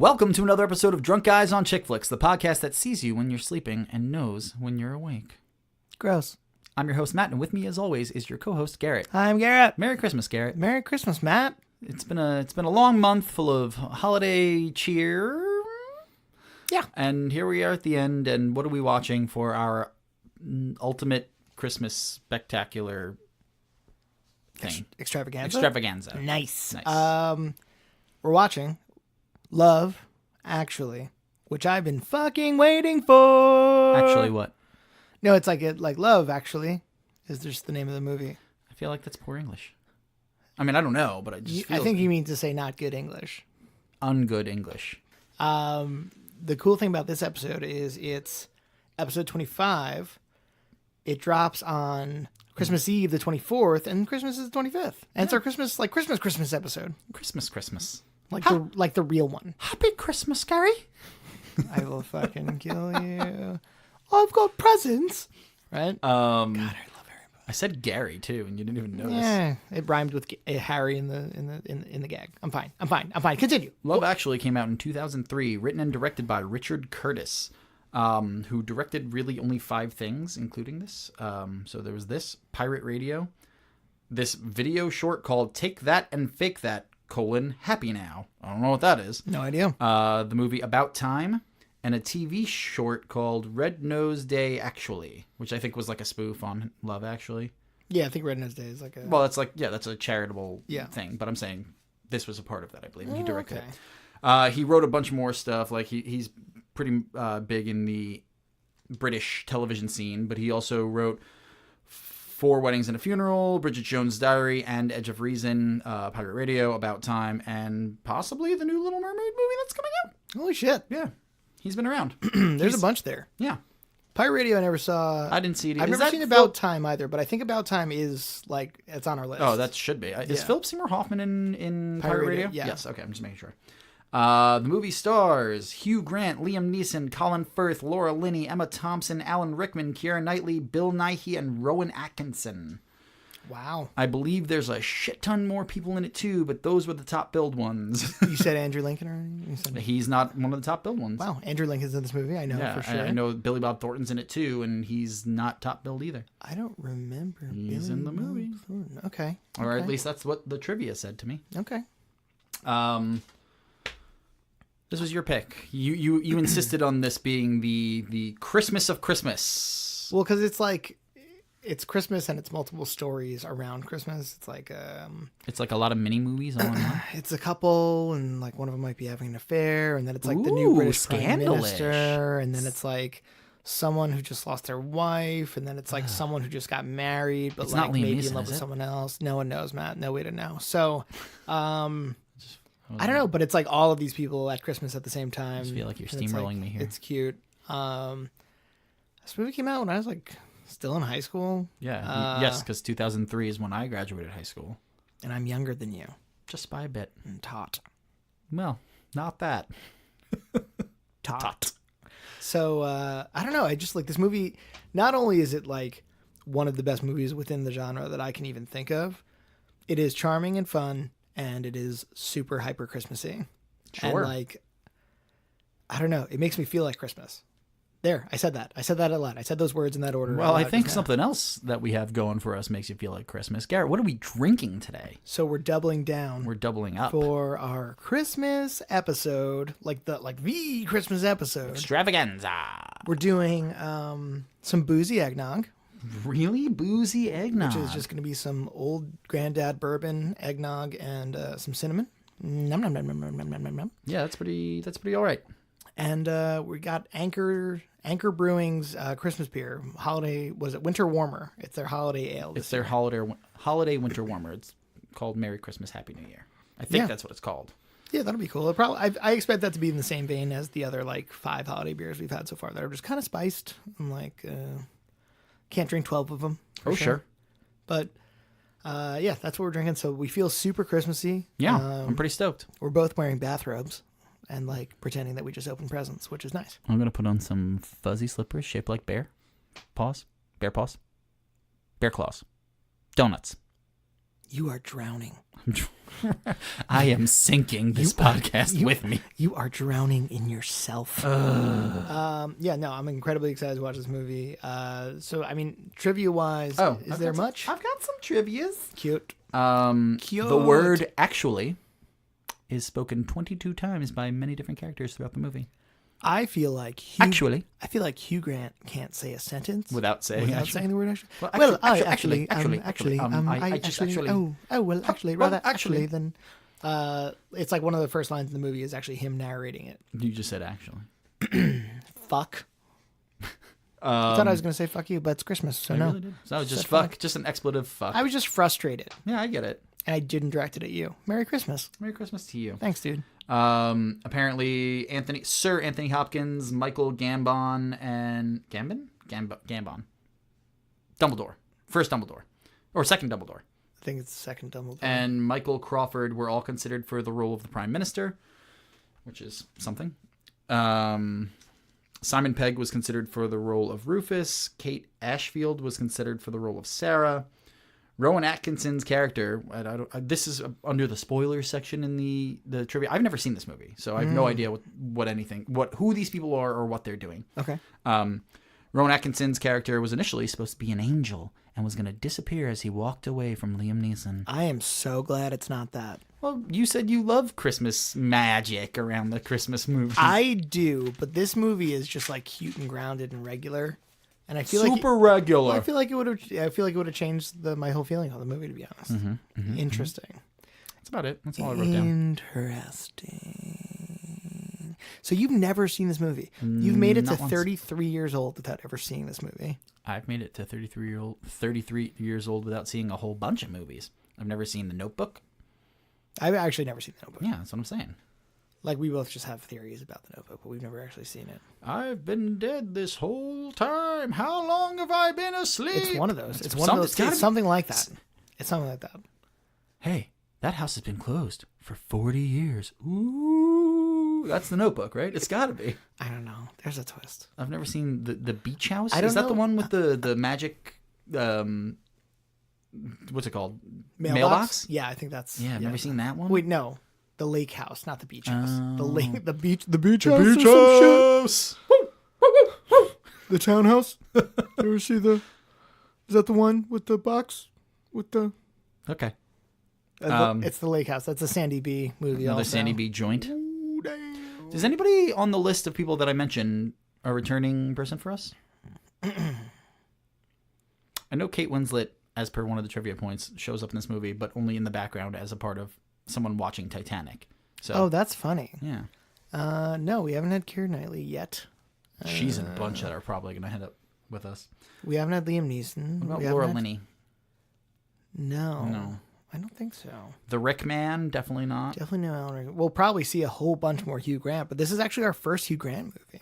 Welcome to another episode of Drunk Guys on Chick Flicks, the podcast that sees you when you're sleeping and knows when you're awake. Gross. I'm your host, Matt, and with me, as always, is your co-host, Garrett. Hi, I'm Garrett. Merry Christmas, Garrett. Merry Christmas, Matt. It's been a long month full of holiday cheer. Yeah. And here we are at the end, and what are we watching for our ultimate Christmas spectacular thing? Extravaganza. Nice. We're watching Love, Actually, which I've been fucking waiting for. Actually what? No, it's like Love, Actually, is just the name of the movie. I feel like that's poor English. I mean, I don't know, but I think you mean to say not good English. Ungood English. The cool thing about this episode is it's episode 25. It drops on Christmas Eve, the 24th, and Christmas is the 25th. And it's our Christmas episode. Christmas. Like the real one. Happy Christmas, Gary. I will fucking kill you. I've got presents. Right? God, I love Harry Potter. I said Gary too, and you didn't even notice. Yeah, it rhymed with Harry in the gag. I'm fine. Continue. Love Actually came out in 2003, written and directed by Richard Curtis, who directed really only 5 things, including this. So there was this, Pirate Radio, this video short called Take That and Fake That, Happy Now. I don't know what that is. No idea. The movie About Time, and a TV short called Red Nose Day Actually, which I think was like a spoof on Love Actually. Yeah, I think Red Nose Day is like a... Well, that's that's a charitable thing, but I'm saying this was a part of that, I believe, and he directed it. He wrote a bunch more stuff, like he's pretty big in the British television scene, but he also wrote 4 Weddings and a Funeral, Bridget Jones' Diary, and Edge of Reason, Pirate Radio, About Time, and possibly the new Little Mermaid movie that's coming out. Holy shit. Yeah. He's been around. There's a bunch there. Yeah. Pirate Radio I never saw. I didn't see it either. I've never seen About Time either, but I think About Time is like, it's on our list. Oh, that should be. Is Philip Seymour Hoffman in Pirate Radio? Yeah. Yes, okay, I'm just making sure. The movie stars Hugh Grant, Liam Neeson, Colin Firth, Laura Linney, Emma Thompson, Alan Rickman, Keira Knightley, Bill Nighy, and Rowan Atkinson. Wow. I believe there's a shit ton more people in it too, but those were the top billed ones. You said Andrew Lincoln or anything? He's not one of the top billed ones. Wow, Andrew Lincoln's in this movie, I know for sure. I know Billy Bob Thornton's in it too, and he's not top billed either. I don't remember. He's in the movie. Okay. Or at least that's what the trivia said to me. Okay. This was your pick. You insisted on this being the Christmas of Christmas. Well, because it's like, it's Christmas and it's multiple stories around Christmas. It's like a lot of mini movies all in one. It's a couple, and like one of them might be having an affair, and then it's like the new British Prime Minister, and then it's like someone who just lost their wife, and then it's like someone who just got married, but it's like not Liam maybe Neeson, in love with it? someone else. No one knows, Matt. No way to know. So, I don't know, but it's like all of these people at Christmas at the same time. I just feel like you're and steamrolling me here. It's cute. This movie came out when I was like still in high school. Yeah. Yes, because 2003 is when I graduated high school. And I'm younger than you. Just by a bit. And tot. Well, not that. Tot. So, I don't know. I just like this movie. Not only is it like one of the best movies within the genre that I can even think of, it is charming and fun, and it is super hyper Christmassy. Sure. And like, I don't know. It makes me feel like Christmas. There, I said that. I said that a lot. I said those words in that order. Well, I think something else that we have going for us makes you feel like Christmas. Garrett, what are we drinking today? So we're doubling down. We're doubling up for our Christmas episode, like the Christmas episode. Extravaganza. We're doing some boozy eggnog. Really? Boozy eggnog? Which is just going to be some old granddad bourbon eggnog and some cinnamon. Nom, nom, nom, nom, nom, nom, nom, nom. Yeah, that's pretty all right. And we got Anchor Brewing's Christmas beer. Winter Warmer? It's their holiday ale. It's their holiday winter warmer. It's called Merry Christmas, Happy New Year. I think that's what it's called. Yeah, that'll be cool. I expect that to be in the same vein as the other like 5 holiday beers we've had so far that are just kind of spiced. I'm like, can't drink 12 of them. Sure. But yeah, that's what we're drinking. So we feel super Christmassy. Yeah, I'm pretty stoked. We're both wearing bathrobes and like pretending that we just opened presents, which is nice. I'm going to put on some fuzzy slippers shaped like bear paws. Bear claws. Donuts. You are drowning. I am sinking this podcast with me. You are drowning in yourself. Yeah, no, I'm incredibly excited to watch this movie. So, I mean, trivia-wise, is there much? I've got some trivias. Cute. Cute. The word actually is spoken 22 times by many different characters throughout the movie. I feel like Hugh Grant can't say a sentence without saying the word actually. Actually, then it's like one of the first lines in the movie is actually him narrating it. You just said actually. Fuck. I thought I was going to say fuck you, but it's Christmas, so no. Really did. So just fuck, just an expletive fuck. I was just frustrated. Yeah, I get it. And I didn't direct it at you. Merry Christmas. Merry Christmas to you. Thanks, dude. Apparently Sir Anthony Hopkins, Michael Gambon, and Gambon. Dumbledore. First Dumbledore. Or second Dumbledore. I think it's second Dumbledore. And Michael Crawford were all considered for the role of the Prime Minister, which is something. Simon Pegg was considered for the role of Rufus. Kate Ashfield was considered for the role of Sarah. Rowan Atkinson's character, this is under the spoilers section in the trivia. I've never seen this movie, so I have no idea who these people are or what they're doing. Okay. Rowan Atkinson's character was initially supposed to be an angel and was going to disappear as he walked away from Liam Neeson. I am so glad it's not that. Well, you said you love Christmas magic around the Christmas movie. I do, but this movie is just like cute and grounded and regular. And I feel super regular. Well, I feel like it would have changed my whole feeling on the movie, to be honest. Interesting. That's about it. That's all I wrote down. Interesting. So you've never seen this movie. You've made it to 33 years old without ever seeing this movie. I've made it to 33 years old without seeing a whole bunch of movies. I've never seen The Notebook. I've actually never seen The Notebook. Yeah, that's what I'm saying. Like, we both just have theories about The Notebook, but we've never actually seen it. I've been dead this whole time. How long have I been asleep? It's one of those. It's something like that. It's something like that. Hey, that house has been closed for 40 years. Ooh, that's The Notebook, right? It's got to be. I don't know. There's a twist. I've never seen the beach house. Is that the one with the magic? What's it called? Mailbox? Yeah, I think that's. Yeah, I've never seen that one. Wait, no. The lake house, not the beach house. The beach house. The townhouse. You ever see is that the one with the box? Okay. It's the lake house. That's a Sandy B movie. Another also. Sandy B joint. Ooh, damn. Is anybody on the list of people that I mentioned a returning person for us? I know Kate Winslet, as per one of the trivia points, shows up in this movie, but only in the background as a part of someone watching Titanic. So, that's funny. Yeah. No, we haven't had Keira Knightley yet. She's in a bunch that are probably going to head up with us. We haven't had Liam Neeson. What about Laura Linney? No. I don't think so. The Rick Man? Definitely not. Definitely no Alan Rickman. We'll probably see a whole bunch more Hugh Grant, but this is actually our first Hugh Grant movie.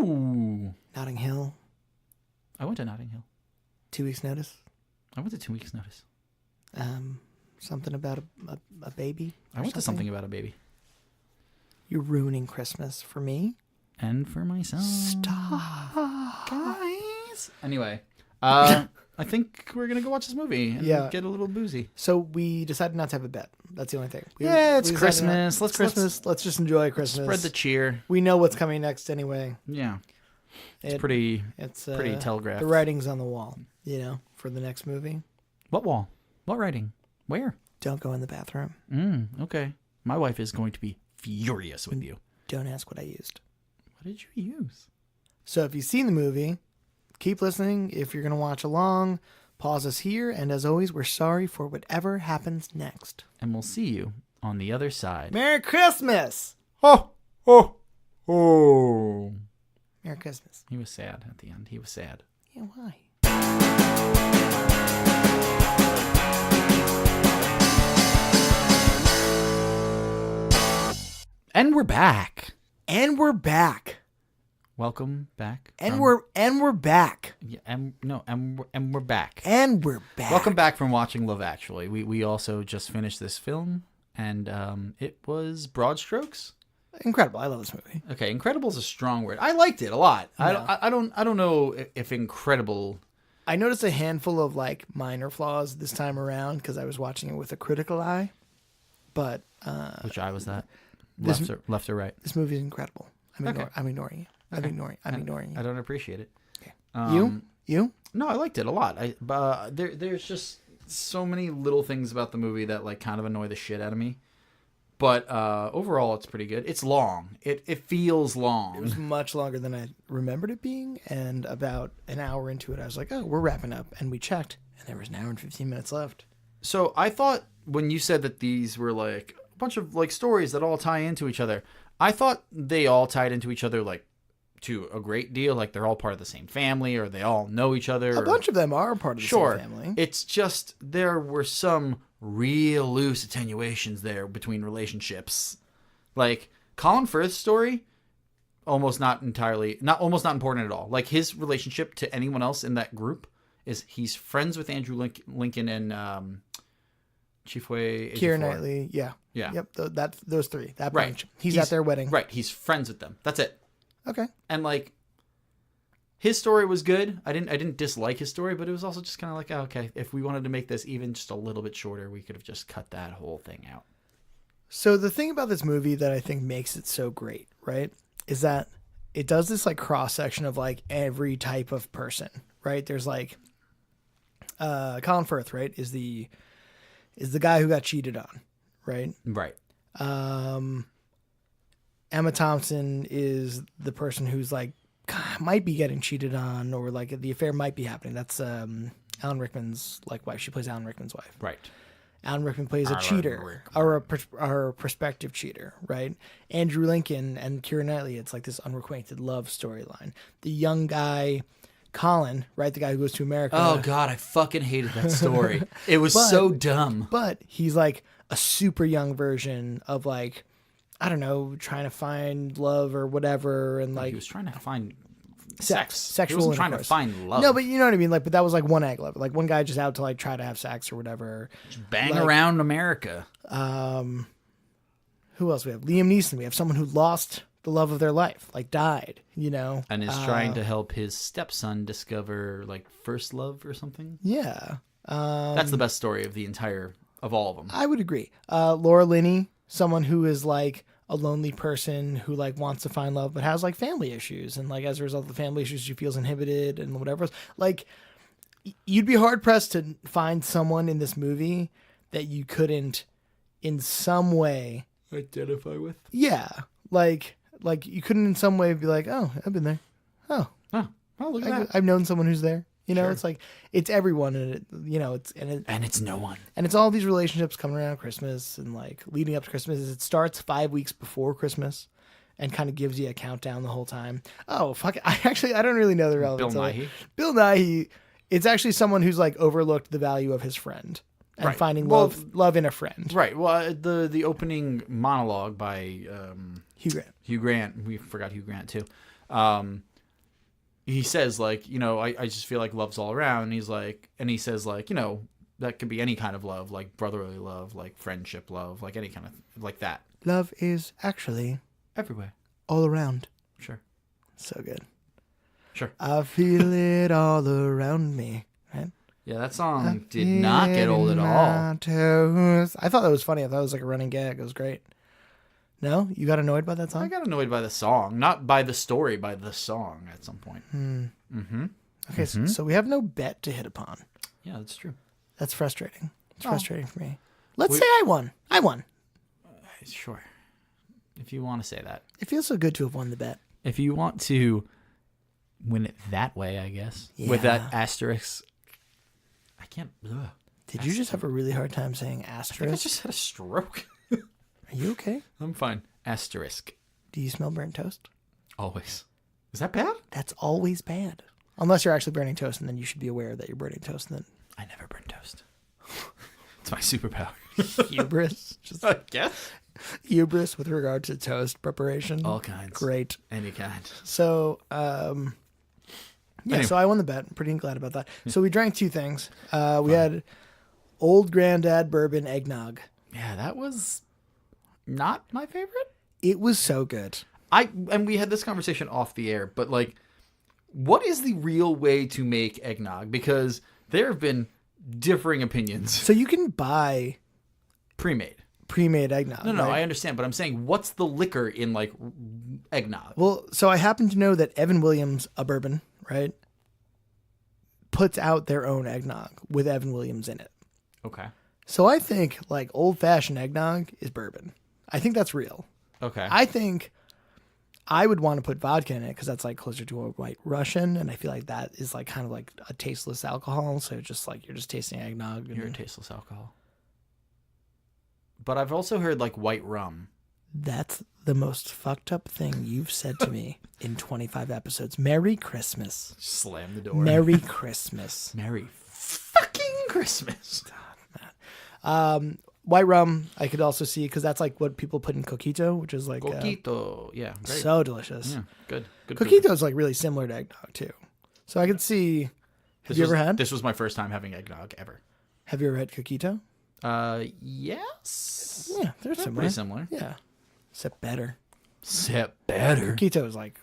Ooh. Notting Hill. I went to Notting Hill. 2 Weeks Notice. I went to 2 Weeks Notice. Something about a baby. I went to Something About a Baby. You're ruining Christmas for me. And for myself. Stop. Guys. Anyway, I think we're going to go watch this movie and get a little boozy. So we decided not to have a bet. That's the only thing. It's Christmas. Let's just enjoy Christmas. Spread the cheer. We know what's coming next anyway. Yeah. It's pretty telegraphed. The writing's on the wall, for the next movie. What wall? What writing? Where? Don't go in the bathroom. Okay. My wife is going to be furious with you. Don't ask what I used. What did you use? So if you've seen the movie, keep listening. If you're going to watch along, pause us here. And as always, we're sorry for whatever happens next. And we'll see you on the other side. Merry Christmas! Ho, ho, ho. Merry Christmas. He was sad at the end. He was sad. Yeah, why? And we're back. Welcome back. And we're back. Yeah, and we're back. And we're back. Welcome back from watching Love Actually. We also just finished this film, and it was broad strokes. Incredible. I love this movie. Okay, incredible is a strong word. I liked it a lot. Yeah. I don't know if incredible. I noticed a handful of minor flaws this time around because I was watching it with a critical eye. But which eye was that? This, Left or right? This movie is incredible. I'm ignoring you. I'm ignoring you. I don't appreciate it. Okay. You? No, I liked it a lot. There's just so many little things about the movie that like kind of annoy the shit out of me. But overall, it's pretty good. It's long. It feels long. It was much longer than I remembered it being. And about an hour into it, I was like, oh, we're wrapping up. And we checked, and there was an hour and 15 minutes left. So I thought when you said that these were like a bunch of like stories that all tie into each other, I thought they all tied into each other like to a great deal. Like they're all part of the same family, or they all know each other. A bunch of them are part of the same family. It's just there were some real loose attenuations there between relationships. Like Colin Firth's story, almost not important at all. Like his relationship to anyone else in that group is he's friends with Andrew Lincoln and Chiefway Keira Knightley. Yeah. Yep. Those three. That bunch. He's at their wedding. Right. He's friends with them. That's it. Okay. And like his story was good. I didn't dislike his story, but it was also just kind of like, oh, okay, if we wanted to make this even just a little bit shorter, we could have just cut that whole thing out. So the thing about this movie that I think makes it so great, right, is that it does this like cross section of like every type of person, right? There's like Colin Firth, right, is the guy who got cheated on, right? Right. Emma Thompson is the person who's like might be getting cheated on, or like the affair might be happening. That's Alan Rickman's like wife. She plays Alan Rickman's wife. Right. Alan Rickman plays a cheater, or a prospective cheater, right? Andrew Lincoln and Keira Knightley, it's like this unrequited love storyline. The young guy, Colin, right? The guy who goes to America. Oh, God, I fucking hated that story. It was so dumb. But he's like a super young version of like, I don't know, trying to find love or whatever. And like, he was trying to find sexual he wasn't trying to find love. No, but you know what I mean? Like, but that was like one angle of it. Like one guy just out to like try to have sex or whatever. Just bang around America. Who else we have? Liam Neeson. We have someone who lost the love of their life, like died, you know? And is trying to help his stepson discover like first love or something. Yeah. That's the best story of all of them. I would agree. Laura Linney, someone who is like a lonely person who like wants to find love but has like family issues, and like as a result of the family issues she feels inhibited and whatever else. Like you'd be hard pressed to find someone in this movie that you couldn't in some way identify with. Yeah. Like you couldn't in some way be like, oh, I've been there. Oh, look at that. I've known someone who's there. You know, Sure. It's like it's everyone, and it, you know, it's no one, and it's all these relationships coming around Christmas and like leading up to Christmas. It starts 5 weeks before Christmas, and kind of gives you a countdown the whole time. Oh fuck! I don't really know the relevance. Bill Nighy. It's actually someone who's like overlooked the value of his friend and finding love in a friend. Right. Well, the opening monologue by Hugh Grant. We forgot Hugh Grant too. He says, like, you know, I just feel like love's all around. And he says, like, you know, that could be any kind of love, like brotherly love, like friendship love, like any kind of, like that. Love is actually everywhere. All around. Sure. So good. Sure. I feel it all around me. Right? Yeah, that song did not get old at all. Toes. I thought that was funny. I thought it was like a running gag. It was great. No? You got annoyed by that song? I got annoyed by the song. Not by the story, by the song at some point. Okay, so we have no bet to hit upon. Yeah, that's true. That's frustrating. It's frustrating for me. Let's say I won. I won. Sure. If you want to say that. It feels so good to have won the bet. If you want to win it that way, I guess. Yeah. With that asterisk. I can't. Did you just have a really hard time saying asterisk? I think I just had a stroke. Are you okay? I'm fine. Asterisk. Do you smell burnt toast? Always. Is that bad? That's always bad. Unless you're actually burning toast, and then you should be aware that you're burning toast. And then I never burn toast. It's my superpower. Hubris. Just, I guess. Hubris with regard to toast preparation. All kinds. Great. Any kind. So, anyway. So I won the bet. I'm pretty glad about that. So we drank two things. We had Old Granddad Bourbon Eggnog. Yeah, that was not my favorite. It was so good. And we had this conversation off the air, but like, what is the real way to make eggnog? Because there have been differing opinions. So you can buy pre-made pre-made eggnog. No, right? I understand, but I'm saying, what's the liquor in like eggnog? Well, so I happen to know that Evan Williams, a bourbon, right, puts out their own eggnog with Evan Williams in it. Okay. So I think like old-fashioned eggnog is bourbon. I think that's real. Okay. I think I would want to put vodka in it because that's like closer to a White Russian, and I feel like that is like kind of like a tasteless alcohol. So just like you're just tasting eggnog. You're a tasteless alcohol. But I've also heard like white rum. That's the most fucked up thing you've said to me in 25 episodes. Merry Christmas. Slam the door. Merry Christmas. Merry fucking Christmas. White rum, I could also see because that's like what people put in coquito, which is like Coquito. Yeah. Great. so delicious. Yeah. Good. Coquito is like really similar to eggnog too. So I could see. Have you ever had? This was my first time having eggnog ever. Have you ever had coquito? Yes. Yeah, they're similar. Pretty similar. Yeah. Except better. Better. Coquito is like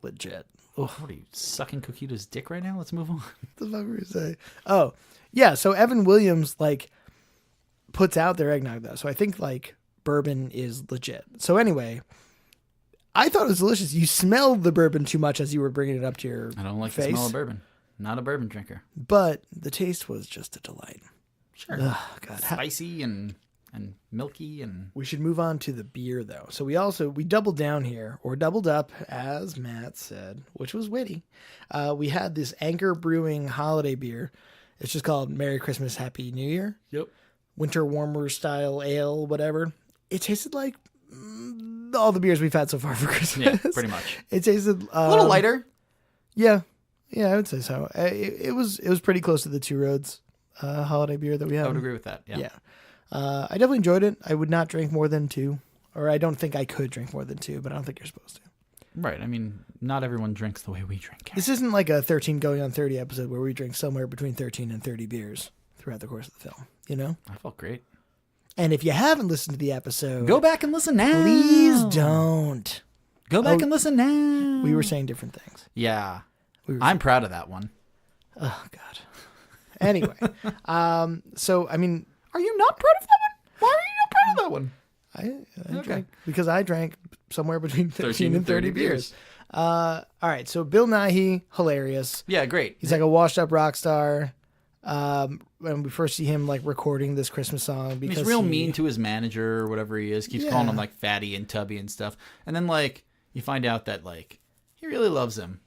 legit. Ugh. What are you, sucking Coquito's dick right now? Let's move on. What the fuck were you saying? Oh, yeah. So Evan Williams like puts out their eggnog though. So I think like bourbon is legit. So anyway, I thought it was delicious. You smelled the bourbon too much as you were bringing it up to your I don't like face, the smell of bourbon. Not a bourbon drinker. but the taste was just a delight. Sure. Ugh, God. Spicy and milky and... We should move on to the beer though. So we doubled down here, or doubled up, as Matt said, which was witty. We had this Anchor Brewing holiday beer. It's just called Merry Christmas, Happy New Year. Yep. Winter warmer style ale, whatever. It tasted like all the beers we've had so far for Christmas. Yeah, pretty much. It tasted A little lighter. Yeah, I would say so. It was pretty close to the Two Roads holiday beer that we had. I would agree with that. Yeah. I definitely enjoyed it. I would not drink more than 2, or I don't think I could drink more than 2, but I don't think you're supposed to. Right. I mean, not everyone drinks the way we drink. This isn't like a 13 going on 30 episode where we drink somewhere between 13 and 30 beers throughout the course of the film, you know? I felt great. And if you haven't listened to the episode, Go back and listen now. please don't. Go back and listen now. We were saying different things. Yeah. I'm proud of that one. Oh, God. Anyway, so, I mean, Are you not proud of that one? Why are you not proud of that one? I drank, because I drank somewhere between 13 and 30 beers. All right, so Bill Nighy, hilarious. Yeah, great. He's like a washed up rock star. When we first see him like recording this Christmas song, because he's real mean to his manager or whatever he is. Keeps calling him like fatty and tubby and stuff. And then like you find out that like he really loves him.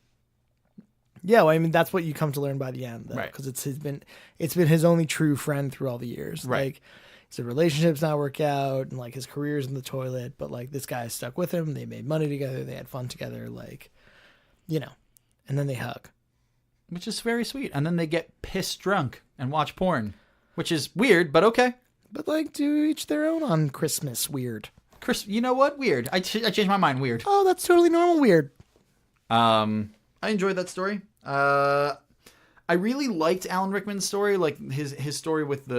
Yeah, well, I mean that's what you come to learn by the end, though, right? Because it's been his only true friend through all the years. Right. Like his relationship's not work out, and like his career's in the toilet, but like this guy stuck with him. They made money together. They had fun together. Like, you know, and then they hug, which is very sweet. And then they get pissed drunk and watch porn, which is weird, but okay. But like to each their own on Christmas. Weird. You know what? Weird. I changed my mind. Weird. Oh, that's totally normal. Weird. I enjoyed that story. I really liked Alan Rickman's story, like his story with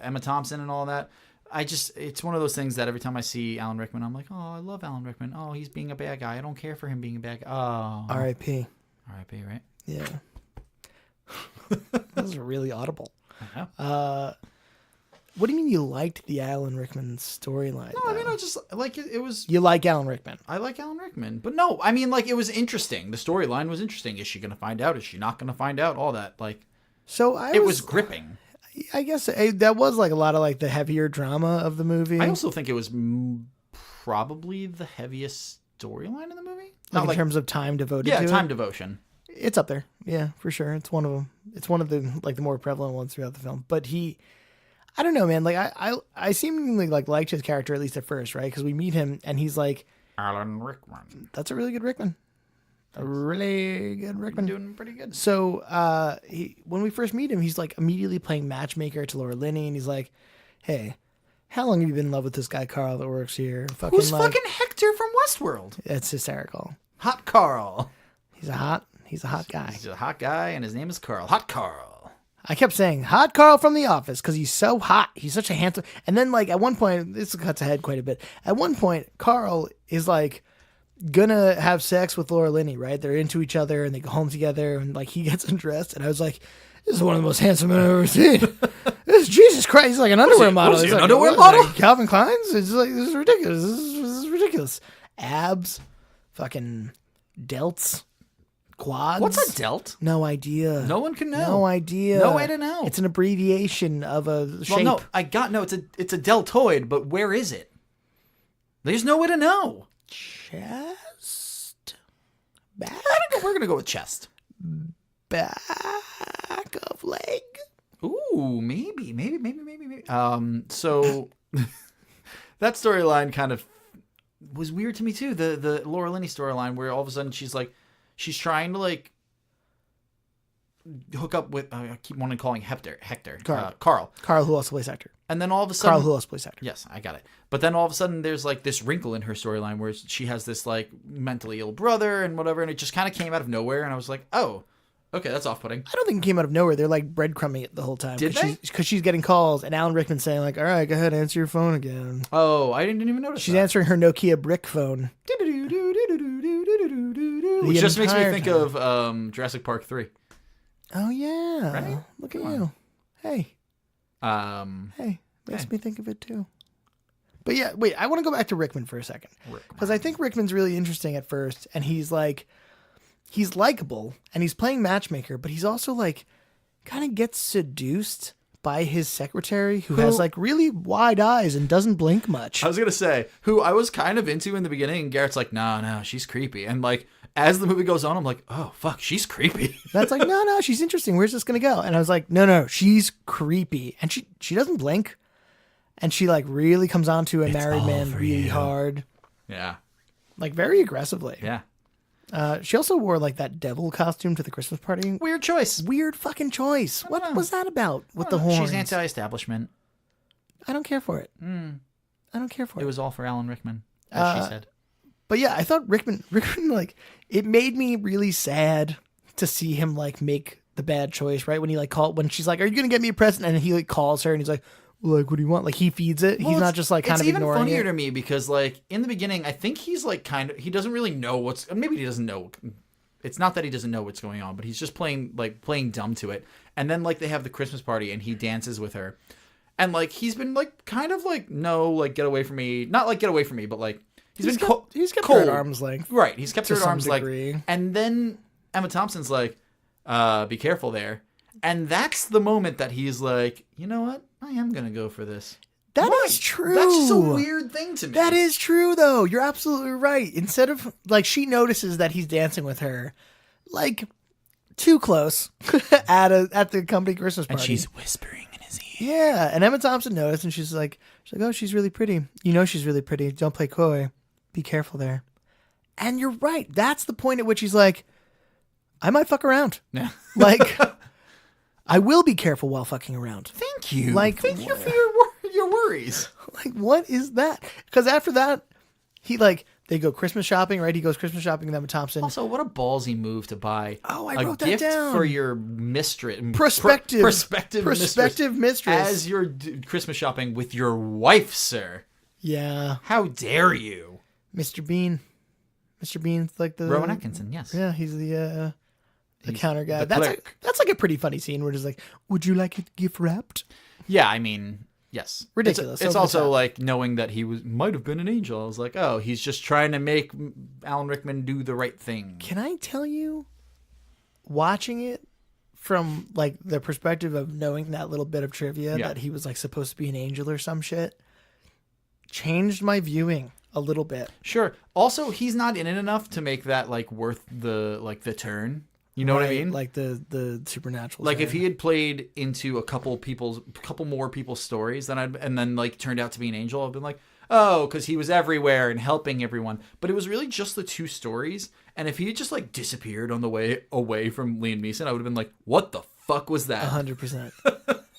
Emma Thompson and all that. It's one of those things that every time I see Alan Rickman, I'm like, oh, I love Alan Rickman. Oh, he's being a bad guy. I don't care for him being a bad guy. Oh. R.I.P. R.I.P. Right? Yeah. That was really audible. I know. What do you mean you liked the Alan Rickman storyline? No, I mean, I just like it was. You like Alan Rickman? I like Alan Rickman, but no, I mean, like it was interesting. The storyline was interesting. Is she going to find out? Is she not going to find out? All that, like. So it was gripping. I guess that was like a lot of like the heavier drama of the movie. I also think it was probably the heaviest storyline in the movie. Like in terms of time devoted. Yeah, to time it. devotion. It's up there. Yeah, for sure. It's one of them. It's one of the like the more prevalent ones throughout the film. But I don't know, man. Like I seemingly like liked his character at least at first, right? Because we meet him and he's like Alan Rickman. That's a really good Rickman. A really good Rickman. Doing pretty good. So when we first meet him, he's like immediately playing matchmaker to Laura Linney, and he's like, "Hey, how long have you been in love with this guy Carl that works here? Who's fucking Hector from Westworld?" It's hysterical. Hot Carl. He's a hot guy. He's a hot guy, and his name is Carl. Hot Carl. I kept saying hot Carl from The Office because he's so hot. He's such a handsome. And then like at one point, this cuts ahead quite a bit. At one point, Carl is like gonna have sex with Laura Linney, right? They're into each other and they go home together and like he gets undressed and I was like, this is one of the most handsome men I've ever seen. This is Jesus Christ. He's like an underwear model. He's like, an underwear model? Like Calvin Klein's? It's like, this is ridiculous. This is ridiculous. Abs. Fucking delts. Quads. What's a delt? No idea. No one can know. No idea. No way to know. It's an abbreviation of a shape. Well, no, it's a deltoid, but where is it? There's no way to know. Chest. Back. We're gonna go with chest. Back of leg. Ooh, maybe. So that storyline kind of was weird to me too. The Laura Linney storyline where all of a sudden she's trying to like hook up with I keep wanting to calling Hector. Carl, who also plays Hector. And then all of a sudden, Carl, who also plays Hector. Yes, I got it. But then all of a sudden, there's like this wrinkle in her storyline where she has this like mentally ill brother and whatever, and it just kind of came out of nowhere. And I was like, oh, okay, that's off-putting. I don't think it came out of nowhere. They're like breadcrumbing it the whole time. Did they? Because she's getting calls, and Alan Rickman's saying like, "All right, go ahead, answer your phone again." Oh, I didn't even notice. She's answering her Nokia brick phone. Which just makes me think of Jurassic Park 3. Oh yeah, right? Look at you. Hey. Makes me think of it too. But yeah, wait, I want to go back to Rickman for a second. Because I think Rickman's really interesting at first, and he's likable, and he's playing matchmaker, but he's also like, kind of gets seduced by his secretary, who has like really wide eyes and doesn't blink much. I was going to say, who I was kind of into in the beginning, and Garrett's like, no, she's creepy. And like, as the movie goes on, I'm like, oh, fuck, she's creepy. That's like, no, she's interesting. Where's this going to go? And I was like, no, she's creepy. And she doesn't blink. And she like really comes on to a married man really hard. Yeah. Like very aggressively. Yeah. She also wore like that devil costume to the Christmas party. Weird choice. Weird fucking choice. What was that about with the horns? She's anti-establishment. I don't care for it. I don't care for it. It was all for Alan Rickman, as she said. But yeah, I thought Rickman like, it made me really sad to see him like make the bad choice, right? When he like when she's like, "Are you gonna get me a present?" And he like calls her and he's like, "Like, what do you want?" Like he feeds it. Well, he's not just like kind of ignoring it. It's even funnier to me because like in the beginning, I think he's like he doesn't really know maybe he doesn't know. It's not that he doesn't know what's going on, but he's just playing dumb to it. And then like they have the Christmas party and he dances with her. And like he's been like kind of like, no, like get away from me. Not like get away from me, but like he's kept cold. her at arm's length. Right. He's kept her at arm's degree. length. And then Emma Thompson's like, be careful there. And that's the moment that he's like, you know what? I am going to go for this. That is true. That's just a weird thing to me. That is true, though. You're absolutely right. Instead of, like, she notices that he's dancing with her, like, too close at the company Christmas party. And she's whispering in his ear. Yeah, and Emma Thompson noticed, and she's like, oh, she's really pretty. You know she's really pretty. Don't play coy. Be careful there. And you're right. That's the point at which he's like, I might fuck around. Yeah. Like, I will be careful while fucking around. Thank you. Like, thank you for your worries. Like, what is that? Because after that, they go Christmas shopping, right? He goes Christmas shopping with Emma Thompson. Also, what a ballsy move to buy I wrote a gift that down. For your mistress. Prospective mistress. As you're Christmas shopping with your wife, sir. Yeah. How dare you? Mr. Bean. Mr. Bean's like the... Rowan Atkinson, yes. Yeah, he's the counter guy. That's like a pretty funny scene where it's like, would you like it gift wrapped? Yeah, I mean... Yes. Ridiculous. It's also like knowing that he might have been an angel. I was like, oh, he's just trying to make Alan Rickman do the right thing. Can I tell you, watching it from like the perspective of knowing that little bit of trivia that he was like supposed to be an angel or some shit, changed my viewing a little bit. Sure. Also, he's not in it enough to make that like worth the turn. You know what I mean? Like the supernatural. Like if he had played into a couple more people's stories, and then like turned out to be an angel, I've been like, oh, because he was everywhere and helping everyone. But it was really just the two stories. And if he had just like disappeared on the way away from Liam Neeson, I would have been like, what the fuck was that? 100%.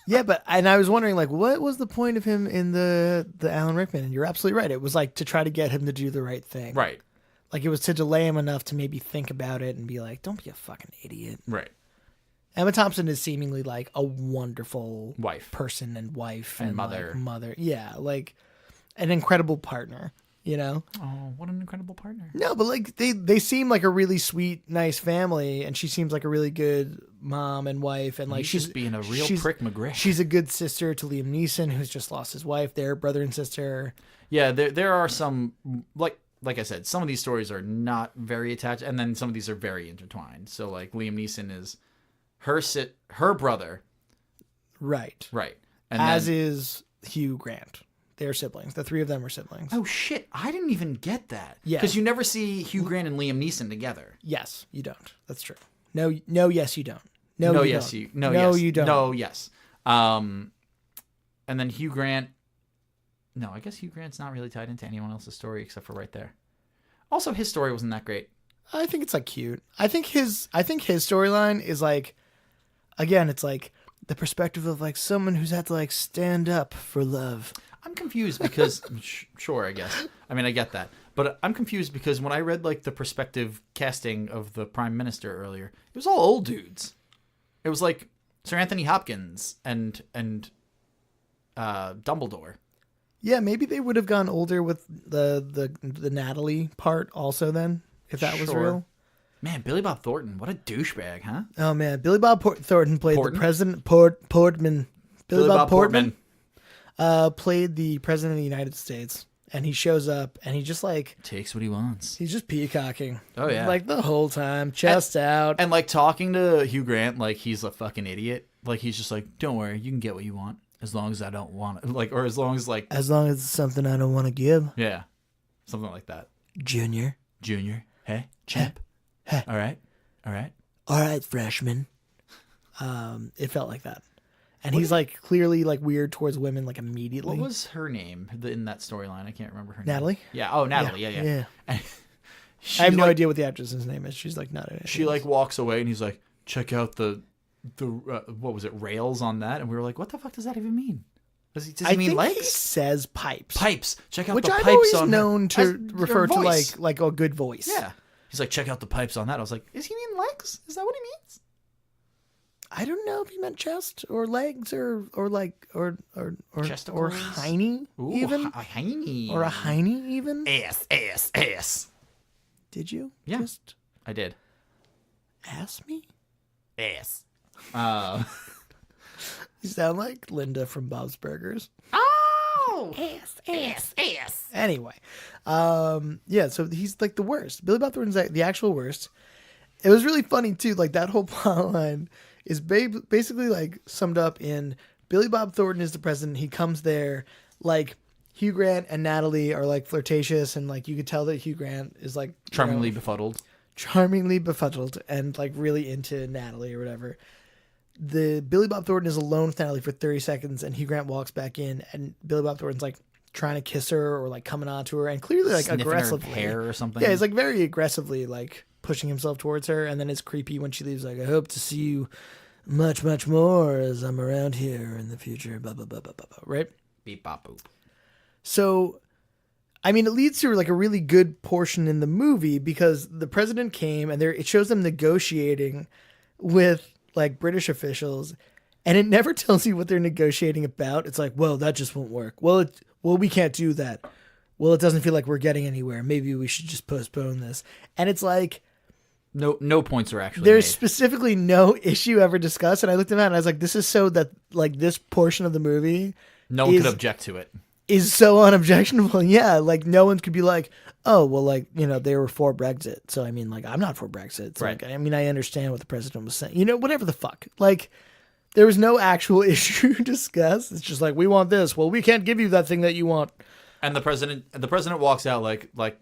Yeah, and I was wondering like, what was the point of him in the Alan Rickman? And you're absolutely right. It was like to try to get him to do the right thing. Right. Like, it was to delay him enough to maybe think about it and be like, don't be a fucking idiot. Right. Emma Thompson is seemingly, like, a wonderful wife. Person and wife. And mother. Like, mother. Yeah, like, an incredible partner. you know? Oh, what an incredible partner. No, but like they seem like a really sweet, nice family, and she seems like a really good mom and wife, and like she's just being a real prick McGriff. She's a good sister to Liam Neeson, who's just lost his wife. They're brother and sister. Yeah, there are some like I said, some of these stories are not very attached, and then some of these are very intertwined. So like Liam Neeson is her brother, right, and as is Hugh Grant. They're siblings. The three of them are siblings. Oh, shit. I didn't even get that. Yeah. Because you never see Hugh Grant and Liam Neeson together. Yes, you don't. That's true. No, yes, you don't. No, you yes, don't. you. No, no, yes. you don't. No, yes. And then Hugh Grant. No, I guess Hugh Grant's not really tied into anyone else's story except for right there. Also, his story wasn't that great. I think it's like cute. I think his storyline is like, again, it's like the perspective of like someone who's had to like stand up for love. I'm confused because, sure, I guess. I mean, I get that. But I'm confused because when I read, like, the perspective casting of the Prime Minister earlier, it was all old dudes. It was, like, Sir Anthony Hopkins and Dumbledore. Yeah, maybe they would have gone older with the Natalie part also then, if that was real. Man, Billy Bob Thornton, what a douchebag, huh? Oh, man. Billy Bob Thornton played the president, Portman. Billy Bob Portman. Played the president of the United States, and he shows up and he just like takes what he wants. He's just peacocking. Oh yeah, like the whole time, chest out, and like talking to Hugh Grant like he's a fucking idiot. Like he's just like, don't worry, you can get what you want as long as I don't want it. Like, or as long as it's something I don't want to give. Yeah, something like that. Junior, hey, champ, hey. All right, freshman. It felt like that. And he's like clearly like weird towards women like immediately. What was her name in that storyline? I can't remember her Natalie? name. Yeah. Oh, Natalie. Yeah. I have no idea what the actress's name is. She's like not. She like walks away and he's like, check out the what was it, rails on that? And we were like, what the fuck does that even mean? Does he mean legs? He says pipes. Pipes. Check out which the I've pipes always on known to refer to like a good voice. Yeah. He's like, check out the pipes on that. I was like, is he mean legs? Is that what he means? I don't know if he meant chest or legs or Chesticles? or hiney even. A hiney. Or a hiney even. Ass. Did you? Yeah, I did. Ask me? Ass. You sound like Linda from Bob's Burgers. Oh! Ass. Anyway. Yeah, so he's like the worst. Billy Bob Thornton's the actual worst. It was really funny too, like that whole plot line is basically like summed up in Billy Bob Thornton is the president. He comes there, like Hugh Grant and Natalie are like flirtatious, and like you could tell that Hugh Grant is like charmingly befuddled and like really into Natalie or whatever. The Billy Bob Thornton is alone with Natalie for 30 seconds, and Hugh Grant walks back in, and Billy Bob Thornton's like trying to kiss her or like coming on to her, and clearly like sniffing aggressively her hair or something. Yeah, he's like very aggressively like pushing himself towards her, and then it's creepy when she leaves. Like, I hope to see you much, much more as I'm around here in the future. Blah blah blah blah blah. Right? Beep bop boop. So, I mean, it leads to like a really good portion in the movie because the president came and it shows them negotiating with like British officials, and it never tells you what they're negotiating about. It's like, well, that just won't work. Well, we can't do that. Well, it doesn't feel like we're getting anywhere. Maybe we should just postpone this. And it's like, no points are actually there's made. Specifically no issue ever discussed. And I looked at that and I was like, this is so that like this portion of the movie, no one could object to it. Is so unobjectionable. Yeah, like no one could be like, oh, well, like, you know, they were for Brexit. So, I mean, like, I'm not for Brexit. So, right. Like, I mean, I understand what the president was saying. You know, whatever the fuck. Like, there was no actual issue discussed. It's just like, we want this. Well, we can't give you that thing that you want. And the president walks out like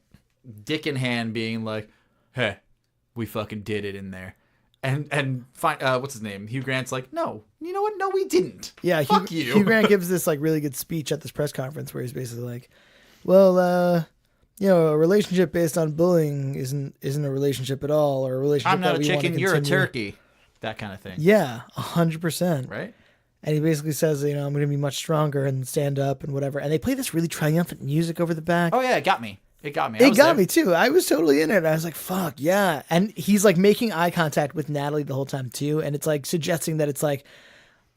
dick in hand, being like, hey, we fucking did it in there. And what's his name? Hugh Grant's like, no, you know what? No, we didn't. Yeah, fuck you. Hugh Grant gives this like really good speech at this press conference where he's basically like, well, you know, a relationship based on bullying isn't a relationship at all, or a relationship. I'm not that a we chicken, want to you're a continue. turkey. That kind of thing. Yeah, 100%. Right. And he basically says, you know, I'm going to be much stronger and stand up and whatever. And they play this really triumphant music over the back. Oh yeah, it got me. It got me too. I was totally in it. I was like, fuck, yeah. And he's like making eye contact with Natalie the whole time too. And it's like suggesting that it's like,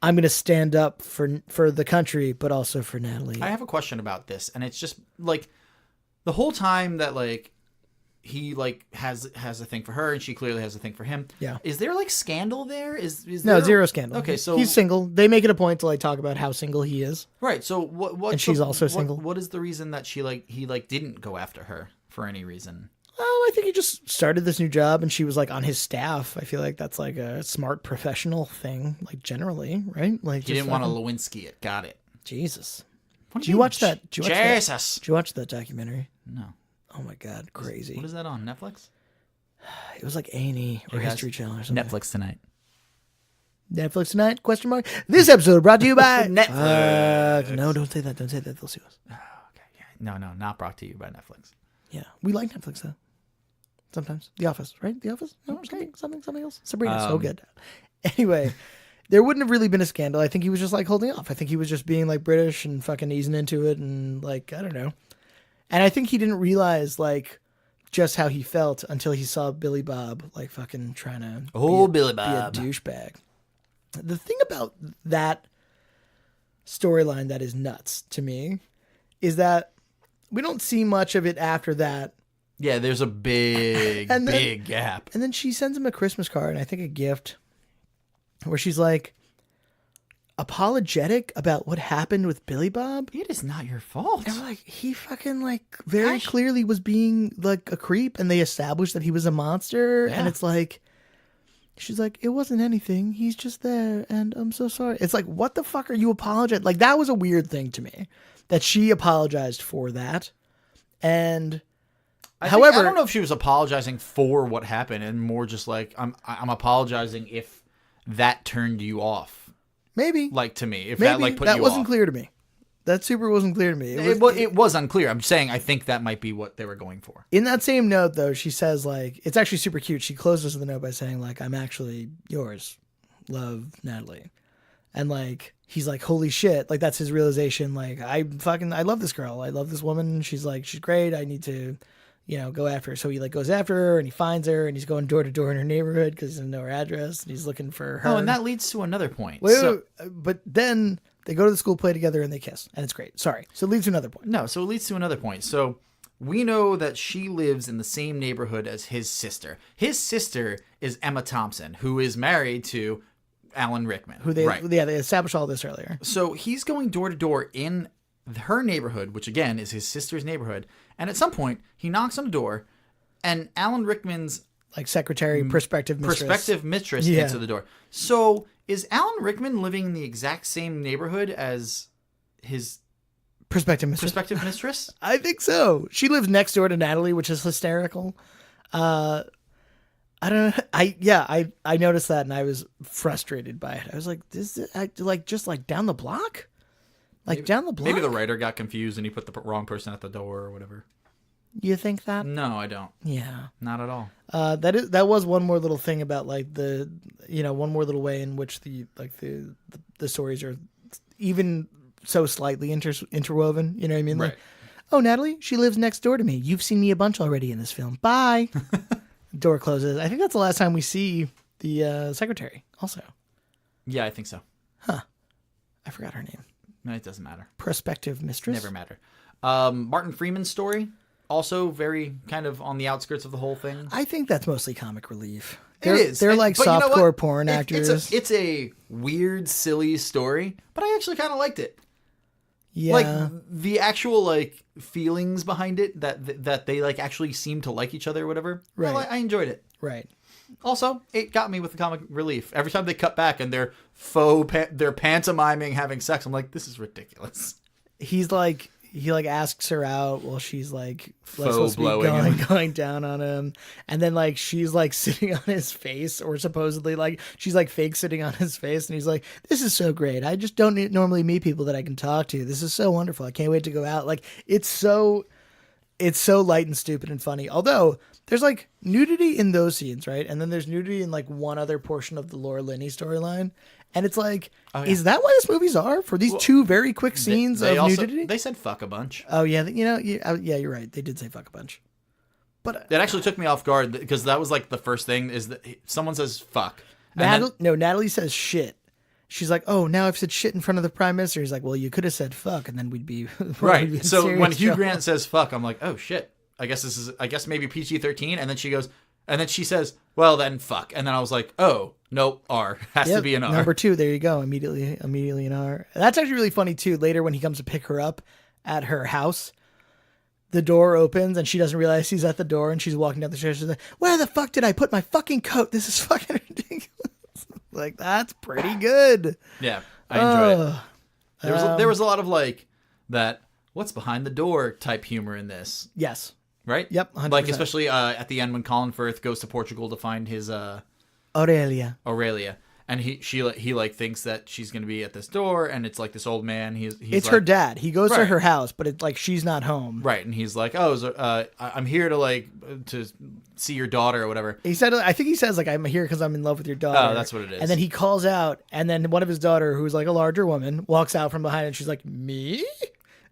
I'm going to stand up for the country, but also for Natalie. I have a question about this. And it's just like, the whole time that like he like has a thing for her and she clearly has a thing for him. Yeah. Is there like scandal there? Is no there... zero scandal? Okay, so he's single. They make it a point to like talk about how single he is. Right. So what? And she's also single. What is the reason that he didn't go after her for any reason? I think he just started this new job and she was like on his staff. I feel like that's like a smart professional thing, like generally, right? Like he didn't want to Lewinsky it. Got it. Jesus. Did you watch that? Jesus. Did you watch that documentary? No. Oh my God, crazy. What is that on Netflix? It was like A&E or History Channel or something. Netflix tonight. Netflix tonight? Question mark. This episode brought to you by Netflix. No, don't say that. Don't say that. They'll sue us. Oh, okay. Yeah. No, not brought to you by Netflix. Yeah, we like Netflix though. Sometimes The Office, right? The Office. No, okay. something else. Sabrina, so good. Anyway, there wouldn't have really been a scandal. I think he was just like holding off. I think he was just being like British and fucking easing into it and like I don't know. And I think he didn't realize like just how he felt until he saw Billy Bob like fucking trying to Billy Bob be a douchebag. The thing about that storyline that is nuts to me is that we don't see much of it after that. Yeah, there's a big gap. And then she sends him a Christmas card and I think a gift where she's like apologetic about what happened with Billy Bob. It is not your fault. And like he fucking like very clearly was being like a creep and they established that he was a monster. Yeah. And it's like she's like, it wasn't anything. He's just there and I'm so sorry. It's like, what the fuck are you apologizing? Like that was a weird thing to me that she apologized for that. And however, I don't know if she was apologizing for what happened and more just like I'm apologizing if that turned you off. Maybe. Like to me, if maybe that like put you off. That wasn't clear to me. That super wasn't clear to me. It was unclear. I'm saying I think that might be what they were going for. In that same note, though, she says like it's actually super cute. She closes the note by saying like I'm actually yours, love, Natalie, and like he's like holy shit, like that's his realization. Like I love this girl. I love this woman. She's great. I need to, go after her. So he like goes after her and he finds her and he's going door to door in her neighborhood because he doesn't know her address and he's looking for her. Oh, and that leads to another point. But then they go to the school play together and they kiss and it's great. Sorry. So it leads to another point. No, so it leads to another point. So we know that she lives in the same neighborhood as his sister. His sister is Emma Thompson, who is married to Alan Rickman. They established all this earlier. So he's going door to door in her neighborhood, which again is his sister's neighborhood. And at some point, he knocks on the door, and Alan Rickman's like secretary, prospective mistress answers the door. So is Alan Rickman living in the exact same neighborhood as his prospective mistress? I think so. She lives next door to Natalie, which is hysterical. I don't know. I noticed that and I was frustrated by it. I was like, this is just down the block? Down the block? Maybe the writer got confused and he put the wrong person at the door or whatever. You think that? No, I don't. Yeah. Not at all. That was one more little thing about one more little way in which the stories are even so slightly interwoven. You know what I mean? Right. Like, oh, Natalie, she lives next door to me. You've seen me a bunch already in this film. Bye. Door closes. I think that's the last time we see the secretary also. Yeah, I think so. Huh. I forgot her name. No, it doesn't matter. Prospective mistress? Never matter. Martin Freeman's story, also very kind of on the outskirts of the whole thing. I think that's mostly comic relief. It is. They're like softcore porn actors. It's a weird, silly story, but I actually kind of liked it. Yeah. Like the actual like feelings behind it that they like actually seem to like each other or whatever. Right. I enjoyed it. Right. Also, it got me with the comic relief. Every time they cut back and they're they're pantomiming having sex, I'm like, this is ridiculous. He asks her out while she's like faux blowing going down on him, and then like she's like sitting on his face, or supposedly like she's like fake sitting on his face, and he's like, "This is so great. I just don't normally meet people that I can talk to. This is so wonderful. I can't wait to go out." Like it's so light and stupid and funny. Although there's like nudity in those scenes, right? And then there's nudity in like one other portion of the Laura Linney storyline. And it's like, is that what these movies are? For these two very quick scenes of nudity? They said fuck a bunch. Oh, yeah. You're right. They did say fuck a bunch. But it actually took me off guard because that was like the first thing is that someone says fuck. Natalie says shit. she's like, oh, now I've said shit in front of the prime minister. He's like, well, you could have said fuck, and then we'd be right. We'd be So when Hugh trouble. Grant says fuck, I'm like, oh shit. I guess maybe PG-13. And then she goes, and then she says, well then fuck. And then I was like, oh nope, R has to be an R. Number 2, there you go. Immediately an R. That's actually really funny too. Later when he comes to pick her up at her house, the door opens and she doesn't realize he's at the door, and she's walking down the stairs. She's like, where the fuck did I put my fucking coat? This is fucking ridiculous. Like, that's pretty good. Yeah, I enjoy it. There was a lot of like that what's behind the door type humor in this. Yes. Right? Yep. 100%. Like especially at the end when Colin Firth goes to Portugal to find his Aurelia. And he like thinks that she's gonna be at this door, and it's like this old man. It's like, her dad. He goes to her house, but it's like she's not home. Right, and he's like, "Oh, I'm here to see your daughter or whatever." I think he says like, "I'm here because I'm in love with your daughter." Oh, that's what it is. And then he calls out, and then one of his daughter, who's like a larger woman, walks out from behind, and she's like, "Me?"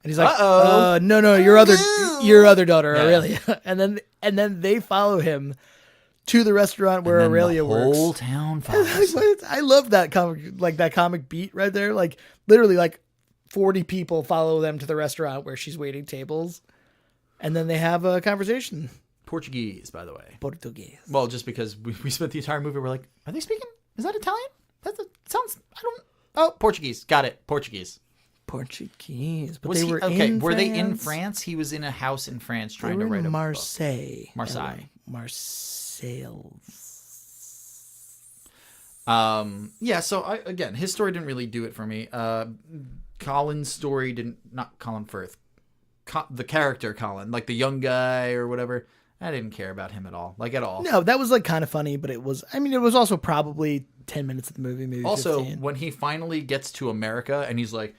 And he's like, no, your other daughter, yeah. Aurelia." And then they follow him to the restaurant where Aurelia works. The whole town follows. I love that comic beat right there. Like literally, like 40 people follow them to the restaurant where she's waiting tables, and then they have a conversation. Portuguese, by the way. Portuguese. Well, just because we spent the entire movie, we're like, are they speaking? Is that Italian? Sounds. I don't. Oh, Portuguese. Got it. Portuguese. But they were in France? Were they in France? He was in a house in France trying to write a Marseille. book. Marseille. Yeah, so his story didn't really do it for me. Colin's story not Colin Firth. The character Colin, like the young guy or whatever, I didn't care about him at all. Like at all. No, that was like kind of funny, but it was also probably 10 minutes of the movie, maybe also 15. When he finally gets to America and he's like,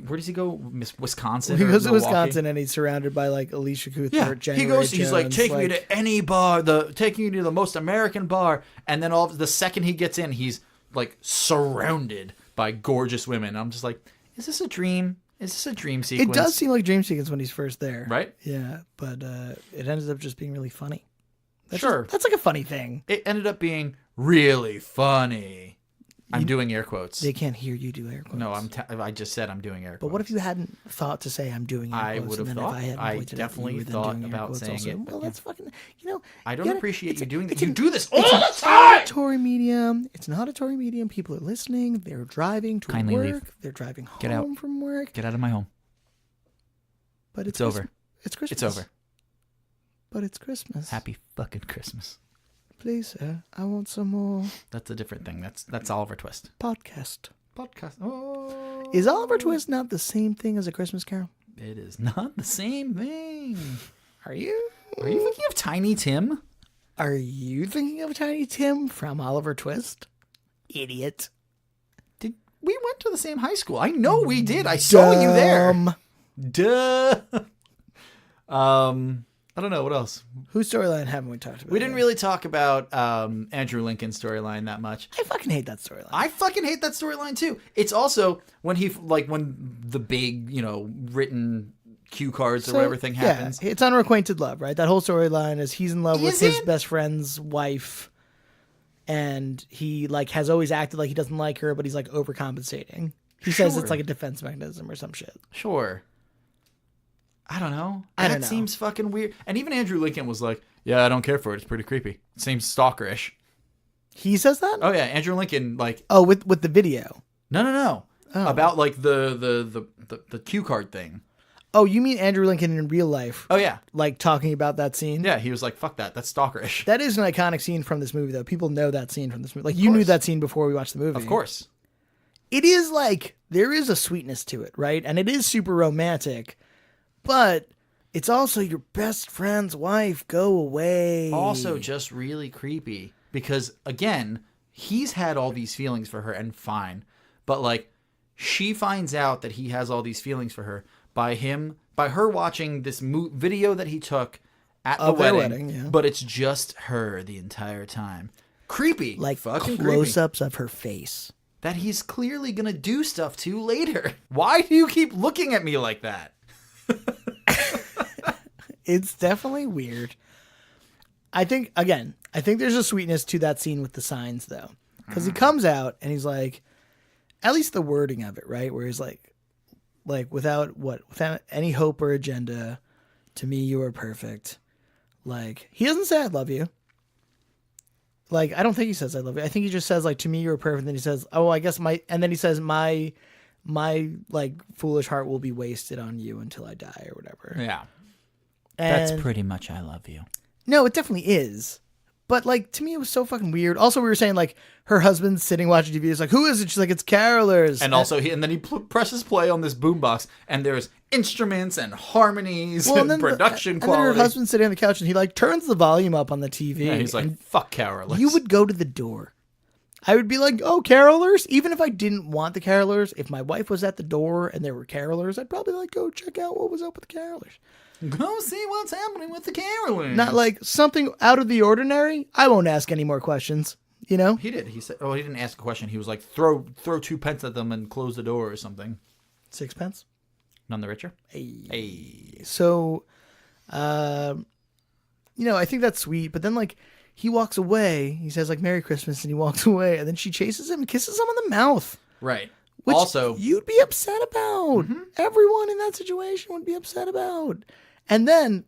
where does he go? Wisconsin? He goes to Wisconsin and he's surrounded by like Alicia Cuthbert. Yeah, he's like, take me to any bar, taking you to the most American bar, and then the second he gets in, he's like surrounded by gorgeous women. I'm just like, is this a dream? Is this a dream sequence? It does seem like a dream sequence when he's first there, right? Yeah, but it ended up just being really funny. That's like a funny thing. It ended up being really funny. I'm doing air quotes. They can't hear you do air quotes. No, I just said I'm doing air quotes. But what if you hadn't thought to say I'm doing air quotes? I would have thought. I definitely thought about saying it. Well, that's fucking. I don't appreciate you doing that. You do this all the time. Auditory medium. It's an auditory medium. People are listening. They're driving to Kindly work. Leave. They're driving home Get out. from work. Get out of my home. But it's over. It's Christmas. It's over. But it's Christmas. Happy fucking Christmas. Please, sir, I want some more. That's a different thing. That's Oliver Twist. Podcast. Oh. Is Oliver Twist not the same thing as A Christmas Carol? It is not the same thing. Are you? Are you thinking of Tiny Tim? Are you thinking of Tiny Tim from Oliver Twist? Idiot. We went to the same high school. I know we did. I saw you there. Duh. I don't know. What else? Whose storyline haven't we talked about? We didn't really talk about Andrew Lincoln's storyline that much. I fucking hate that storyline. I fucking hate that storyline too. It's also when when the big, written cue cards or whatever thing happens. Yeah, it's unrequited love, right? That whole storyline is he's in love with his best friend's wife, and he has always acted like he doesn't like her, but he's like overcompensating. He says it's like a defense mechanism or some shit. Sure. I don't know. That seems fucking weird. And even Andrew Lincoln was like, yeah, I don't care for it. It's pretty creepy. It seems stalkerish. He says that? Oh, yeah. Andrew Lincoln, Oh, with the video? No. Oh. About, the cue card thing. Oh, you mean Andrew Lincoln in real life? Oh, yeah. Talking about that scene? Yeah, he was like, fuck that. That's stalkerish. That is an iconic scene from this movie, though. People know that scene from this movie. You knew that scene before we watched the movie. Of course. It is there is a sweetness to it, right? And it is super romantic. But it's also your best friend's wife. Go away. Also just really creepy. Because, again, he's had all these feelings for her and fine. But, she finds out that he has all these feelings for her by her watching this video that he took at the wedding. Yeah. But it's just her the entire time. Creepy. Fucking close-ups of her face. That he's clearly going to do stuff to later. Why do you keep looking at me like that? It's definitely weird. I think there's a sweetness to that scene with the signs, though. Because he comes out and he's like, at least the wording of it, right? Where he's like without any hope or agenda, to me you are perfect. Like, he doesn't say I love you. Like, I don't think he says I love you. I think he just says, like, to me you are perfect. And then he says, oh, I guess and then he says my like foolish heart will be wasted on you until I die or whatever. Yeah. And that's pretty much I love you. No, it definitely is. But, like, to me, it was so fucking weird. Also, we were saying, like, her husband's sitting watching TV. He's like, who is it? She's like, it's carolers. And also, then he presses play on this boombox, and there's instruments and harmonies and production quality. And then her husband's sitting on the couch, and he, like, turns the volume up on the TV. Yeah, he's like, fuck carolers. You would go to the door. I would be like, oh, carolers? Even if I didn't want the carolers, if my wife was at the door and there were carolers, I'd probably, like, go check out what was up with the carolers. Go see what's happening with the carolers. Not like something out of the ordinary. I won't ask any more questions. You know? He did. He said, he didn't ask a question. He was like, throw 2 pence at them and close the door or something. 6 pence? None the richer. Hey. So, I think that's sweet. But then, like, he walks away. He says, like, Merry Christmas, and he walks away. And then she chases him and kisses him on the mouth. Right. Which also, you'd be upset about. Mm-hmm. Everyone in that situation would be upset about. And then,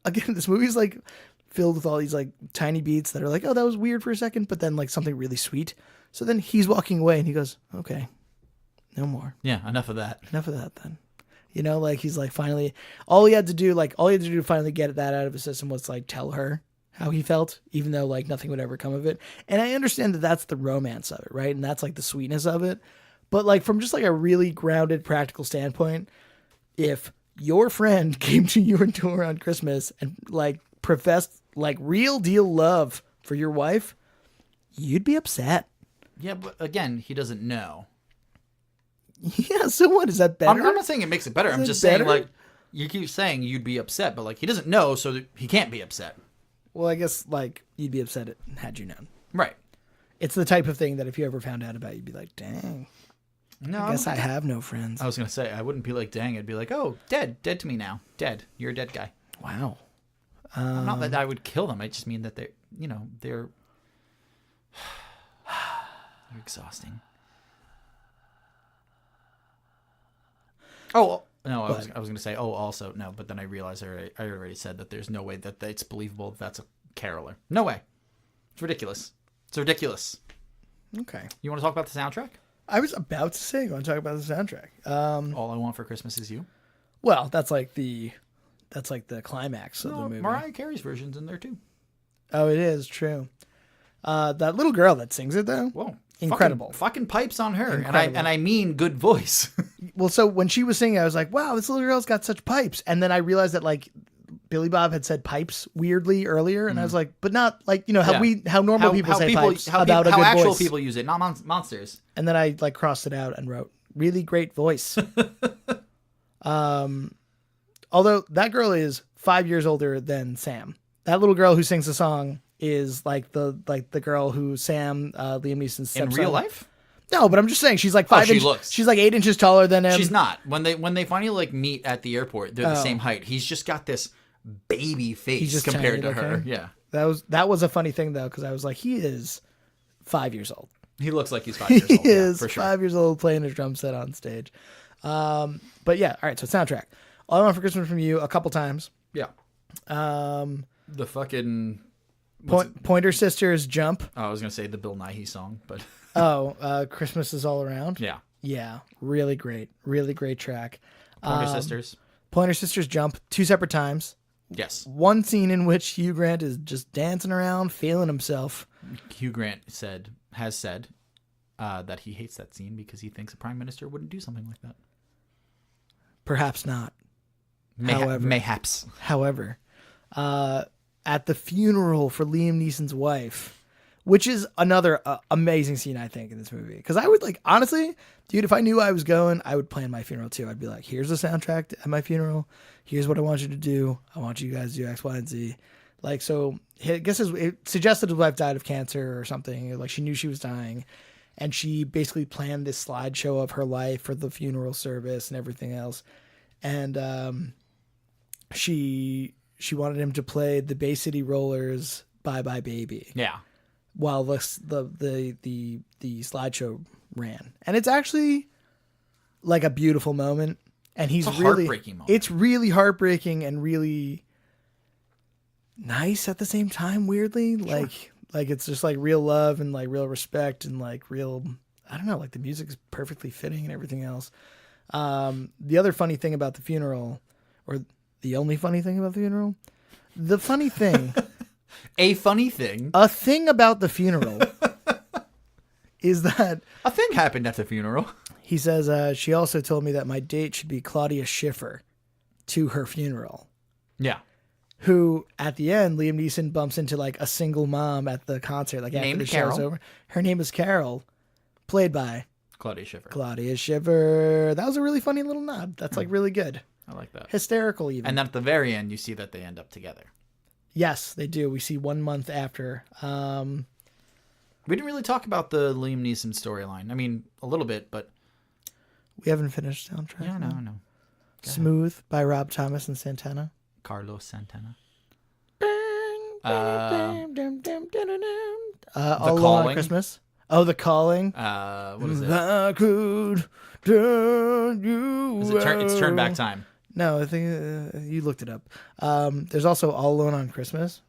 again, this movie's, like, filled with all these, like, tiny beats that are like, oh, that was weird for a second, but then, like, something really sweet. So then he's walking away, and he goes, okay, no more. Yeah, enough of that. Enough of that, then. You know, like, he's, like, finally, all he had to do to finally get that out of his system was, like, tell her how he felt, even though, like, nothing would ever come of it. And I understand that that's the romance of it, right? And that's, like, the sweetness of it. But, like, from just, like, a really grounded, practical standpoint, if your friend came to your door on Christmas and, like, professed, like, real deal love for your wife, you'd be upset. Yeah, but again, he doesn't know. Yeah, so what? Is that better? I'm not saying it makes it better. I'm just saying, like, you keep saying you'd be upset, but, like, he doesn't know, so he can't be upset. Well, I guess, like, you'd be upset had you known. Right. It's the type of thing that if you ever found out about, you'd be like, dang. No, I guess I have no friends. I was going to say, I wouldn't be like, dang. I'd be like, oh, dead to me now. Dead. You're a dead guy. Wow. Not that I would kill them. I just mean that they're exhausting. Oh, no, I was going to say, also, no, but then I realized I already said that there's no way that it's believable that's a caroler. No way. It's ridiculous. It's ridiculous. Okay. You want to talk about the soundtrack? I was about to say, you want to talk about the soundtrack? All I Want for Christmas Is You. Well, that's like the climax of the movie. Mariah Carey's version's in there too. Oh, it is true. That little girl that sings it though. Whoa, incredible! Fucking pipes on her, Incredible. and I mean good voice. Well, so when she was singing, I was like, wow, this little girl's got such pipes, and then I realized that like Billy Bob had said pipes weirdly earlier, and I was like, but not like how normal people say pipes about a good voice. How actual people use it, not monsters. And then I like crossed it out and wrote really great voice. Although that girl is 5 years older than Sam. That little girl who sings the song is like the girl who Sam Liam Neeson's in real life. No, but I'm just saying she's like 5 inches. She's like 8 inches taller than him. She's not. When they finally like meet at the airport, they're the same height. He's just got this baby face compared to her. Yeah. That was a funny thing though, because I was like, he is 5 years old. He looks like he's 5 years old. He is for sure. 5 years old playing his drum set on stage. But yeah, all right. So soundtrack. All I Want for Christmas From You a couple times. Yeah. The fucking Pointer Sisters Jump. Oh, I was gonna say the Bill Nighy song, but Christmas Is All Around. Yeah, really great track. Pointer Sisters Jump 2 separate times. Yes. One scene in which Hugh Grant is just dancing around, feeling himself. Hugh Grant has said that he hates that scene because he thinks a prime minister wouldn't do something like that. Perhaps not. Mayhaps. However, at the funeral for Liam Neeson's wife, which is another amazing scene, I think, in this movie. Because I would honestly, dude, if I knew I was going, I would plan my funeral too. I'd be like, here's the soundtrack at my funeral. Here's what I want you to do. I want you guys to do X, Y, and Z. So I guess it suggested his wife died of cancer or something. Like she knew she was dying. And she basically planned this slideshow of her life for the funeral service and everything else. And she wanted him to play the Bay City Rollers' Bye Bye Baby. Yeah. While the slideshow ran. And it's actually like a beautiful moment. And he's it's a really heartbreaking moment. It's really heartbreaking and really nice at the same time, weirdly. Sure. Like it's just like real love and like real respect and like real, I don't know, like the music is perfectly fitting and everything else. The other funny thing about the funeral, or the only funny thing about the funeral, the funny thing, a funny thing, a thing about the funeral is that a thing happened at the funeral. He says, she also told me that my date should be Claudia Schiffer to her funeral. Yeah. Who, at the end, Liam Neeson bumps into like a single mom at the concert, like after the show's over. Her name is Carol, played by Claudia Schiffer. Claudia Schiffer. That was a really funny little nod. That's like really good. I like that. Hysterical even. And then at the very end, you see that they end up together. Yes, they do. We see 1 month after. We didn't really talk about the Liam Neeson storyline. I mean, a little bit, but... We haven't finished soundtrack. Yeah, no. Smooth by Rob Thomas and Santana. Carlos Santana. All Along on Christmas. Oh, The Calling. What is it? I could turn you It's Turn Back Time. No, I think you looked it up. There's also All Alone on Christmas.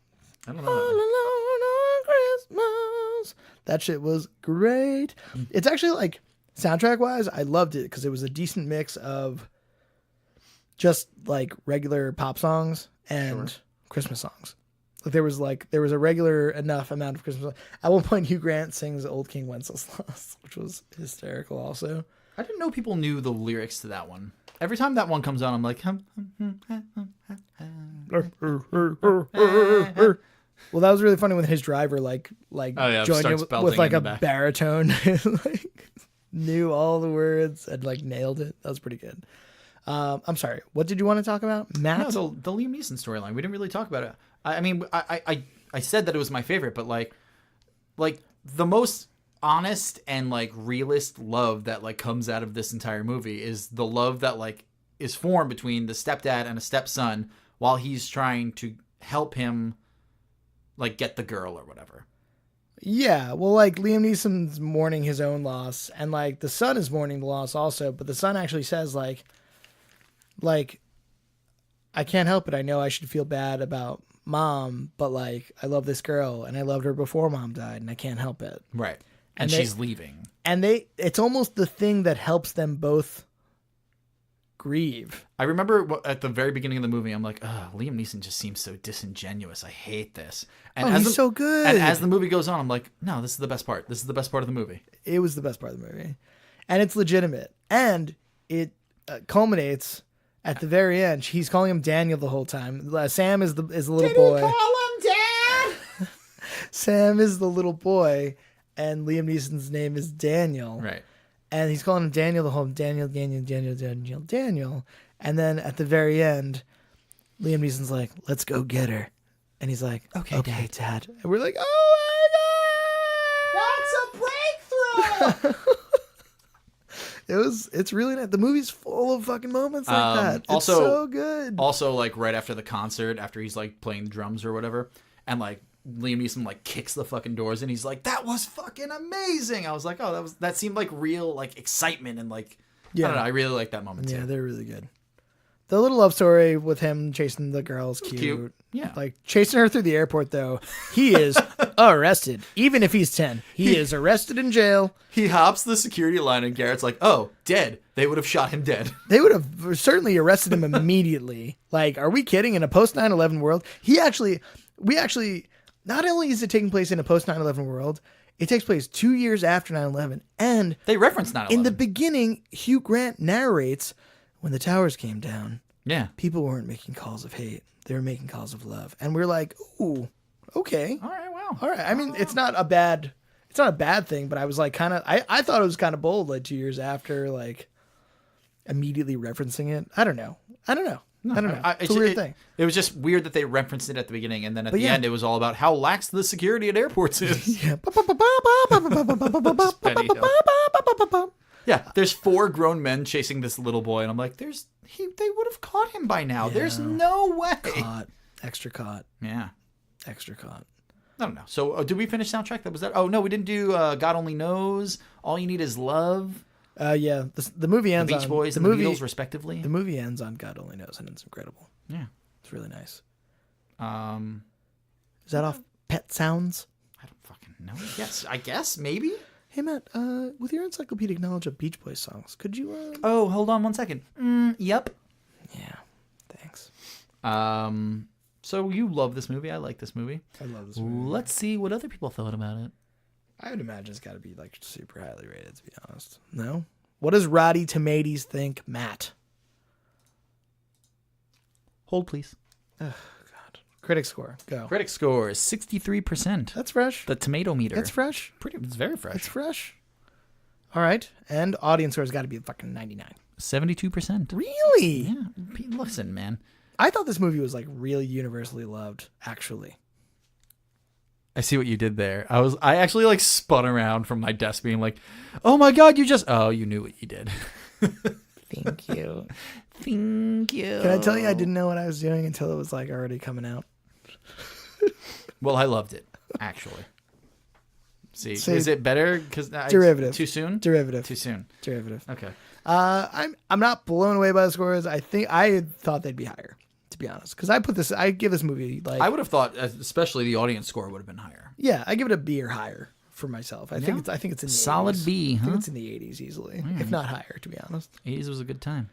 I don't know. All Alone on Christmas. That shit was great. It's actually like... Soundtrack-wise, I loved it because it was a decent mix of just like regular pop songs and Christmas songs. Like there was a regular enough amount of Christmas songs. At one point, Hugh Grant sings "Old King Wenceslas," which was hysterical. Also, I didn't know people knew the lyrics to that one. Every time that one comes on, I'm like, Well, that was really funny when his driver joined in with like a baritone. Like, knew all the words and like nailed it. That was pretty good. I'm sorry. What did you want to talk about, Matt? No, the Liam Neeson storyline. We didn't really talk about it. I mean, I said that it was my favorite, but like the most honest and like realist love that like comes out of this entire movie is the love that like is formed between the stepdad and a stepson while he's trying to help him like get the girl or whatever. Yeah, well, like Liam Neeson's mourning his own loss, and like the son is mourning the loss also, but the son actually says like I can't help it. I know I should feel bad about mom, but like I love this girl and I loved her before mom died and I can't help it. Right. And she's leaving. And it's almost the thing that helps them both grieve. I remember at the very beginning of the movie, I'm like, Liam Neeson just seems so disingenuous. I hate this. And he's so good. And as the movie goes on, I'm like, no, this is the best part. This is the best part of the movie. It was the best part of the movie. And it's legitimate. And it culminates at the very end. He's calling him Daniel the whole time. Sam is the little boy. Did he call him Dad? Sam is the little boy, and Liam Neeson's name is Daniel. Right. And he's calling him Daniel the whole Daniel. And then at the very end, Liam Neeson's like, let's go get her. And he's like, okay, Dad. And we're like, oh my God. That's a breakthrough. It's really nice. The movie's full of fucking moments like that. It's so good. Also, like right after the concert, after he's like playing drums or whatever, and like Liam Neeson like kicks the fucking doors and he's like, that was fucking amazing. I was like, that seemed like real like excitement and like, I don't know, I really like that moment too. Yeah, they're really good. The little love story with him chasing the girl is cute. Yeah. Like chasing her through the airport though, he is arrested. Even if he's 10, he is arrested in jail. He hops the security line and Garrett's like, oh, dead. They would have shot him dead. They would have certainly arrested him immediately. Like, are we kidding? In a post 9/11 world, not only is it taking place in a post 9/11 world, it takes place 2 years after 9/11. And they reference 9/11. In the beginning, Hugh Grant narrates when the towers came down. Yeah. People weren't making calls of hate. They were making calls of love. And we're like, ooh, okay. All right, wow. All right. I mean, it's not a bad thing, but I was like I thought it was kind of bold, like 2 years after, like immediately referencing it. I don't know. It's a weird thing. It was just weird that they referenced it at the beginning, and then at the end, it was all about how lax the security at airports is. Yeah. Yeah, there's 4 grown men chasing this little boy, and I'm like, they would have caught him by now. Yeah. There's no way. Extra caught. Yeah. Extra caught. I don't know. So did we finish soundtrack? That was that. Oh no, we didn't do God Only Knows. All You Need Is Love. Yeah. The movie ends the Beach on Boys and the Beatles, respectively. The movie ends on God Only Knows, and it's incredible. Yeah, it's really nice. Is that off Pet Sounds? I don't fucking know. Yes, I guess maybe. Hey Matt, with your encyclopedic knowledge of Beach Boys songs, could you? Oh, hold on 1 second. Yep. Yeah. Thanks. So you love this movie. I like this movie. I love this movie. Let's see what other people thought about it. I would imagine it's got to be like super highly rated, to be honest. No? What does Roddy Tomatoes think, Matt? Hold, please. Oh, God. Critic score. Go. Critic score is 63%. That's fresh. The tomato meter. That's fresh. It's very fresh. It's fresh. All right. And audience score has got to be fucking 99. 72%. Really? Yeah. Listen, man. I thought this movie was like really universally loved, actually. I see what you did there. I actually like spun around from my desk being like, oh my God, you knew what you did. Thank you. Thank you. Can I tell you I didn't know what I was doing until it was like already coming out? Well, I loved it, actually. See, is it better? Because derivative. Too soon? Derivative. Too soon. Derivative. Okay. I'm not blown away by the scores. I thought they'd be higher, to be honest. Because I give this movie like, I would have thought, especially the audience score would have been higher. Yeah, I give it a B or higher for myself. I think it's in the solid 80s. B. Huh? I think it's in the 80s easily, if not higher, to be honest. 80s was a good time.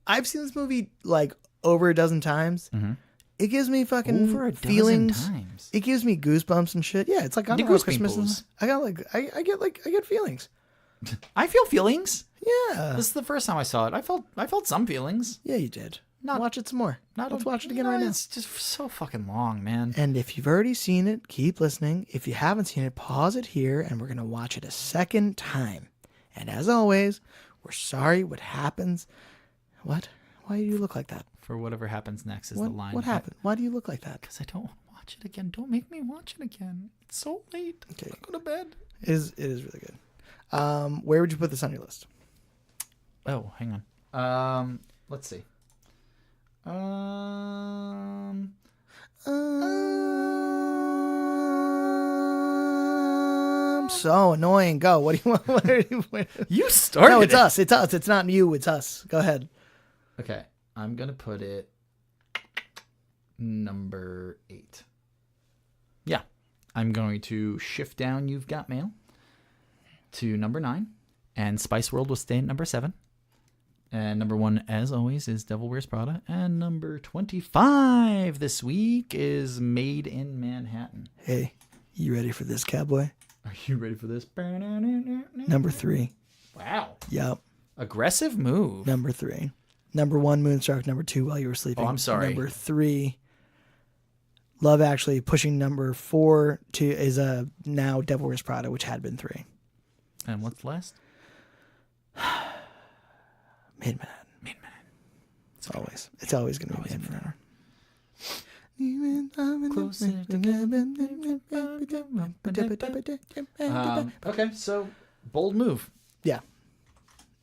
I've seen this movie like over a dozen times. Mm-hmm. It gives me fucking over a feelings. Dozen times. It gives me goosebumps and shit. Yeah, it's like on Christmas. I get feelings. I feel feelings. Yeah, this is the first time I saw it. I felt some feelings. Yeah, you did. Watch it some more. Let's watch it again right now. It's just so fucking long, man. And if you've already seen it, keep listening. If you haven't seen it, pause it here, and we're gonna watch it a second time. And as always, we're sorry what happens. What? Why do you look like that? For whatever happens next is the line. What happened? Why do you look like that? Because I don't want to watch it again. Don't make me watch it again. It's so late. Okay. Go to bed. It is really good. Where would you put this on your list? Oh, hang on. Let's see. So annoying. Go. What do you want? You started. No, it's us. It's us. It's not you. It's us. Go ahead. Okay. I'm going to put it number 8. Yeah. I'm going to shift down You've Got Mail to number 9. And Spice World will stay at number 7. And number 1, as always, is Devil Wears Prada. And number 25 this week is Made in Manhattan. Hey, you ready for this, cowboy? Are you ready for this? Number 3. Wow. Yep. Aggressive move. Number 3. Number 1, Moonstruck. Number 2, While You Were Sleeping. Oh, I'm sorry. Number 3, Love Actually. Pushing number 4 is now Devil Wears Prada, which had been 3. And what's last? Made in Manhattan. It's always going to be Made in Manhattan. Closer together. Okay, so bold move. Yeah.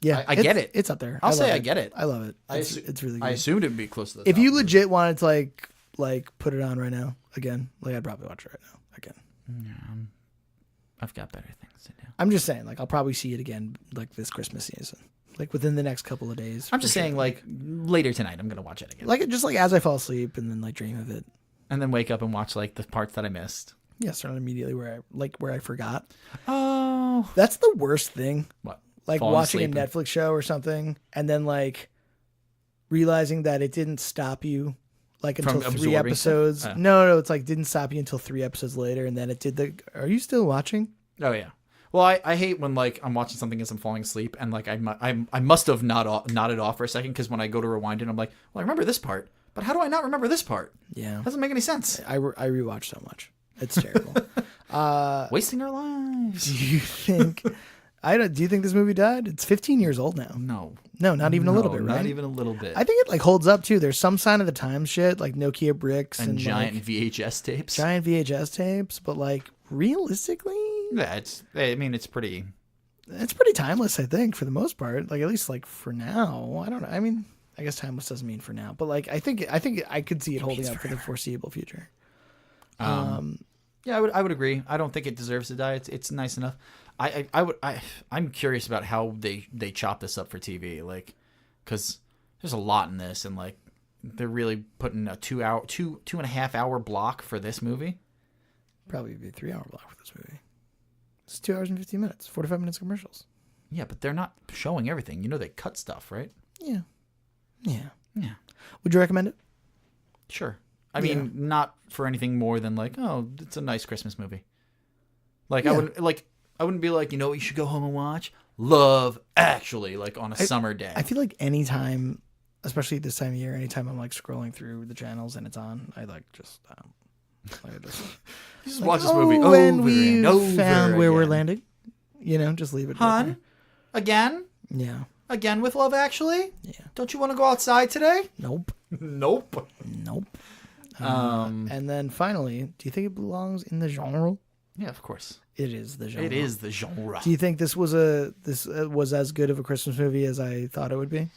Yeah, I get it. It's up there. I get it. I love it. It's really good. I assumed it'd be close to the top. If you legit wanted to like put it on right now again, I'd probably watch it right now again. Yeah, I've got better things to do. I'm just saying, I'll probably see it again this Christmas season, within the next couple of days. I'm just saying, later tonight, I'm gonna watch it again. Just as I fall asleep and then dream of it, and then wake up and watch the parts that I missed. Yeah, start immediately where I forgot. Oh, that's the worst thing. What? Watching a Netflix show or something, and then realizing that it didn't stop you until 3 episodes. No, it's didn't stop you until 3 episodes later, and then it did are you still watching? Oh yeah. Well, I hate when I'm watching something as I'm falling asleep, and I must have nodded off for a second, because when I go to rewind it, I'm like, well, I remember this part, but how do I not remember this part? Yeah, doesn't make any sense. I rewatch so much. It's terrible. Wasting our lives. Do you think? Do you think this movie died? It's 15 years old now. No, not even a little bit, right? Not even a little bit. I think it holds up too. There's some sign of the times shit, like Nokia bricks and giant VHS tapes. Giant VHS tapes, but realistically, yeah, it's pretty. It's pretty timeless, I think, for the most part. At least for now. I don't know. I mean, I guess timeless doesn't mean for now, but I think I could see it holding up for the foreseeable future. Yeah, I would agree. I don't think it deserves to die. It's nice enough. I'm curious about how they chop this up for TV, like, because there's a lot in this, and like they're really putting a 2.5 hour block for this movie. Probably be a 3 hour block for this movie. It's 2 hours and 15 minutes, 45 minutes commercials. Yeah, but they're not showing everything. You know, they cut stuff, right? Yeah. Yeah. Would you recommend it? Sure. I mean, not for anything more than like, oh, it's a nice Christmas movie. Like, I wouldn't be like, you know what you should go home and watch? Love Actually, like on a summer day. I feel like anytime, especially this time of year, anytime I'm like scrolling through the channels and it's on, I like just just watch this movie over when we and over found where again. we're landing, you know, just leave it. Hon, right again? Yeah. Again with Love Actually? Yeah. Don't you want to go outside today? Nope. Nope. And then finally, do you think it belongs in the genre? Yeah, of course. It is the genre. It is the genre. Do you think this was as good of a Christmas movie as I thought it would be,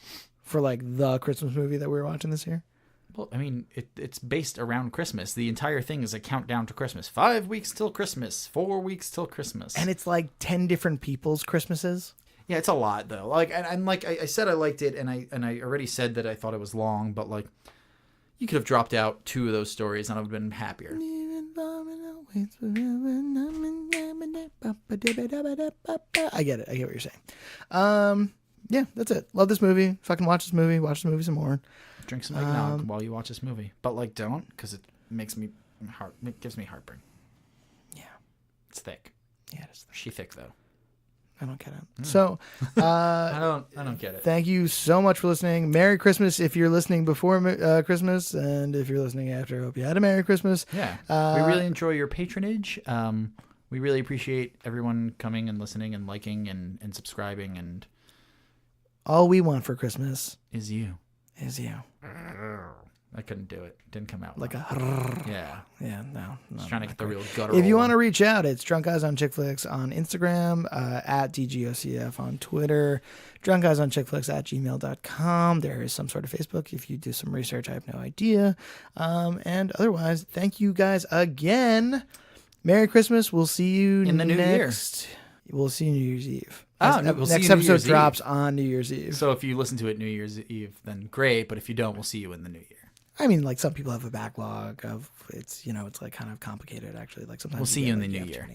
for like the Christmas movie that we were watching this year? Well, I mean, it's based around Christmas. The entire thing is a countdown to Christmas. 5 weeks till Christmas. 4 weeks till Christmas. And it's like 10 different people's Christmases. Yeah, it's a lot though. Like, and like I said, I liked it, and I already said that I thought it was long, but like, you could have dropped out 2 of those stories, and I would have been happier. I get it. I get what you're saying. Yeah, that's it. Love this movie. Fucking watch this movie. Watch this movie some more. Drink some eggnog while you watch this movie, but like, don't, because it gives me heartburn. Yeah, it's thick. Yeah, it is thick. She thick though. I don't get it. So, I don't get it. Thank you so much for listening. Merry Christmas if you're listening before Christmas, and if you're listening after, I hope you had a Merry Christmas. Yeah, we really enjoy your patronage. We really appreciate everyone coming and listening and liking and subscribing, and all we want for Christmas is you. I couldn't do it. Didn't come out like well. No. Just trying to get the real guttural. If you want to reach out, it's DrunkGuysonChickFlicks on Instagram, at DGoCF on Twitter, DrunkGuysonChickFlicks at gmail.com. There is some sort of Facebook. If you do some research, I have no idea. And otherwise, thank you guys again. Merry Christmas. We'll see you in the new year. We'll see you New Year's Eve. Next episode drops on New Year's Eve. So if you listen to it New Year's Eve, then great. But if you don't, we'll see you in the new year. I mean, like, some people have a backlog of it's like kind of complicated, actually. Like, sometimes we'll see you in the new year.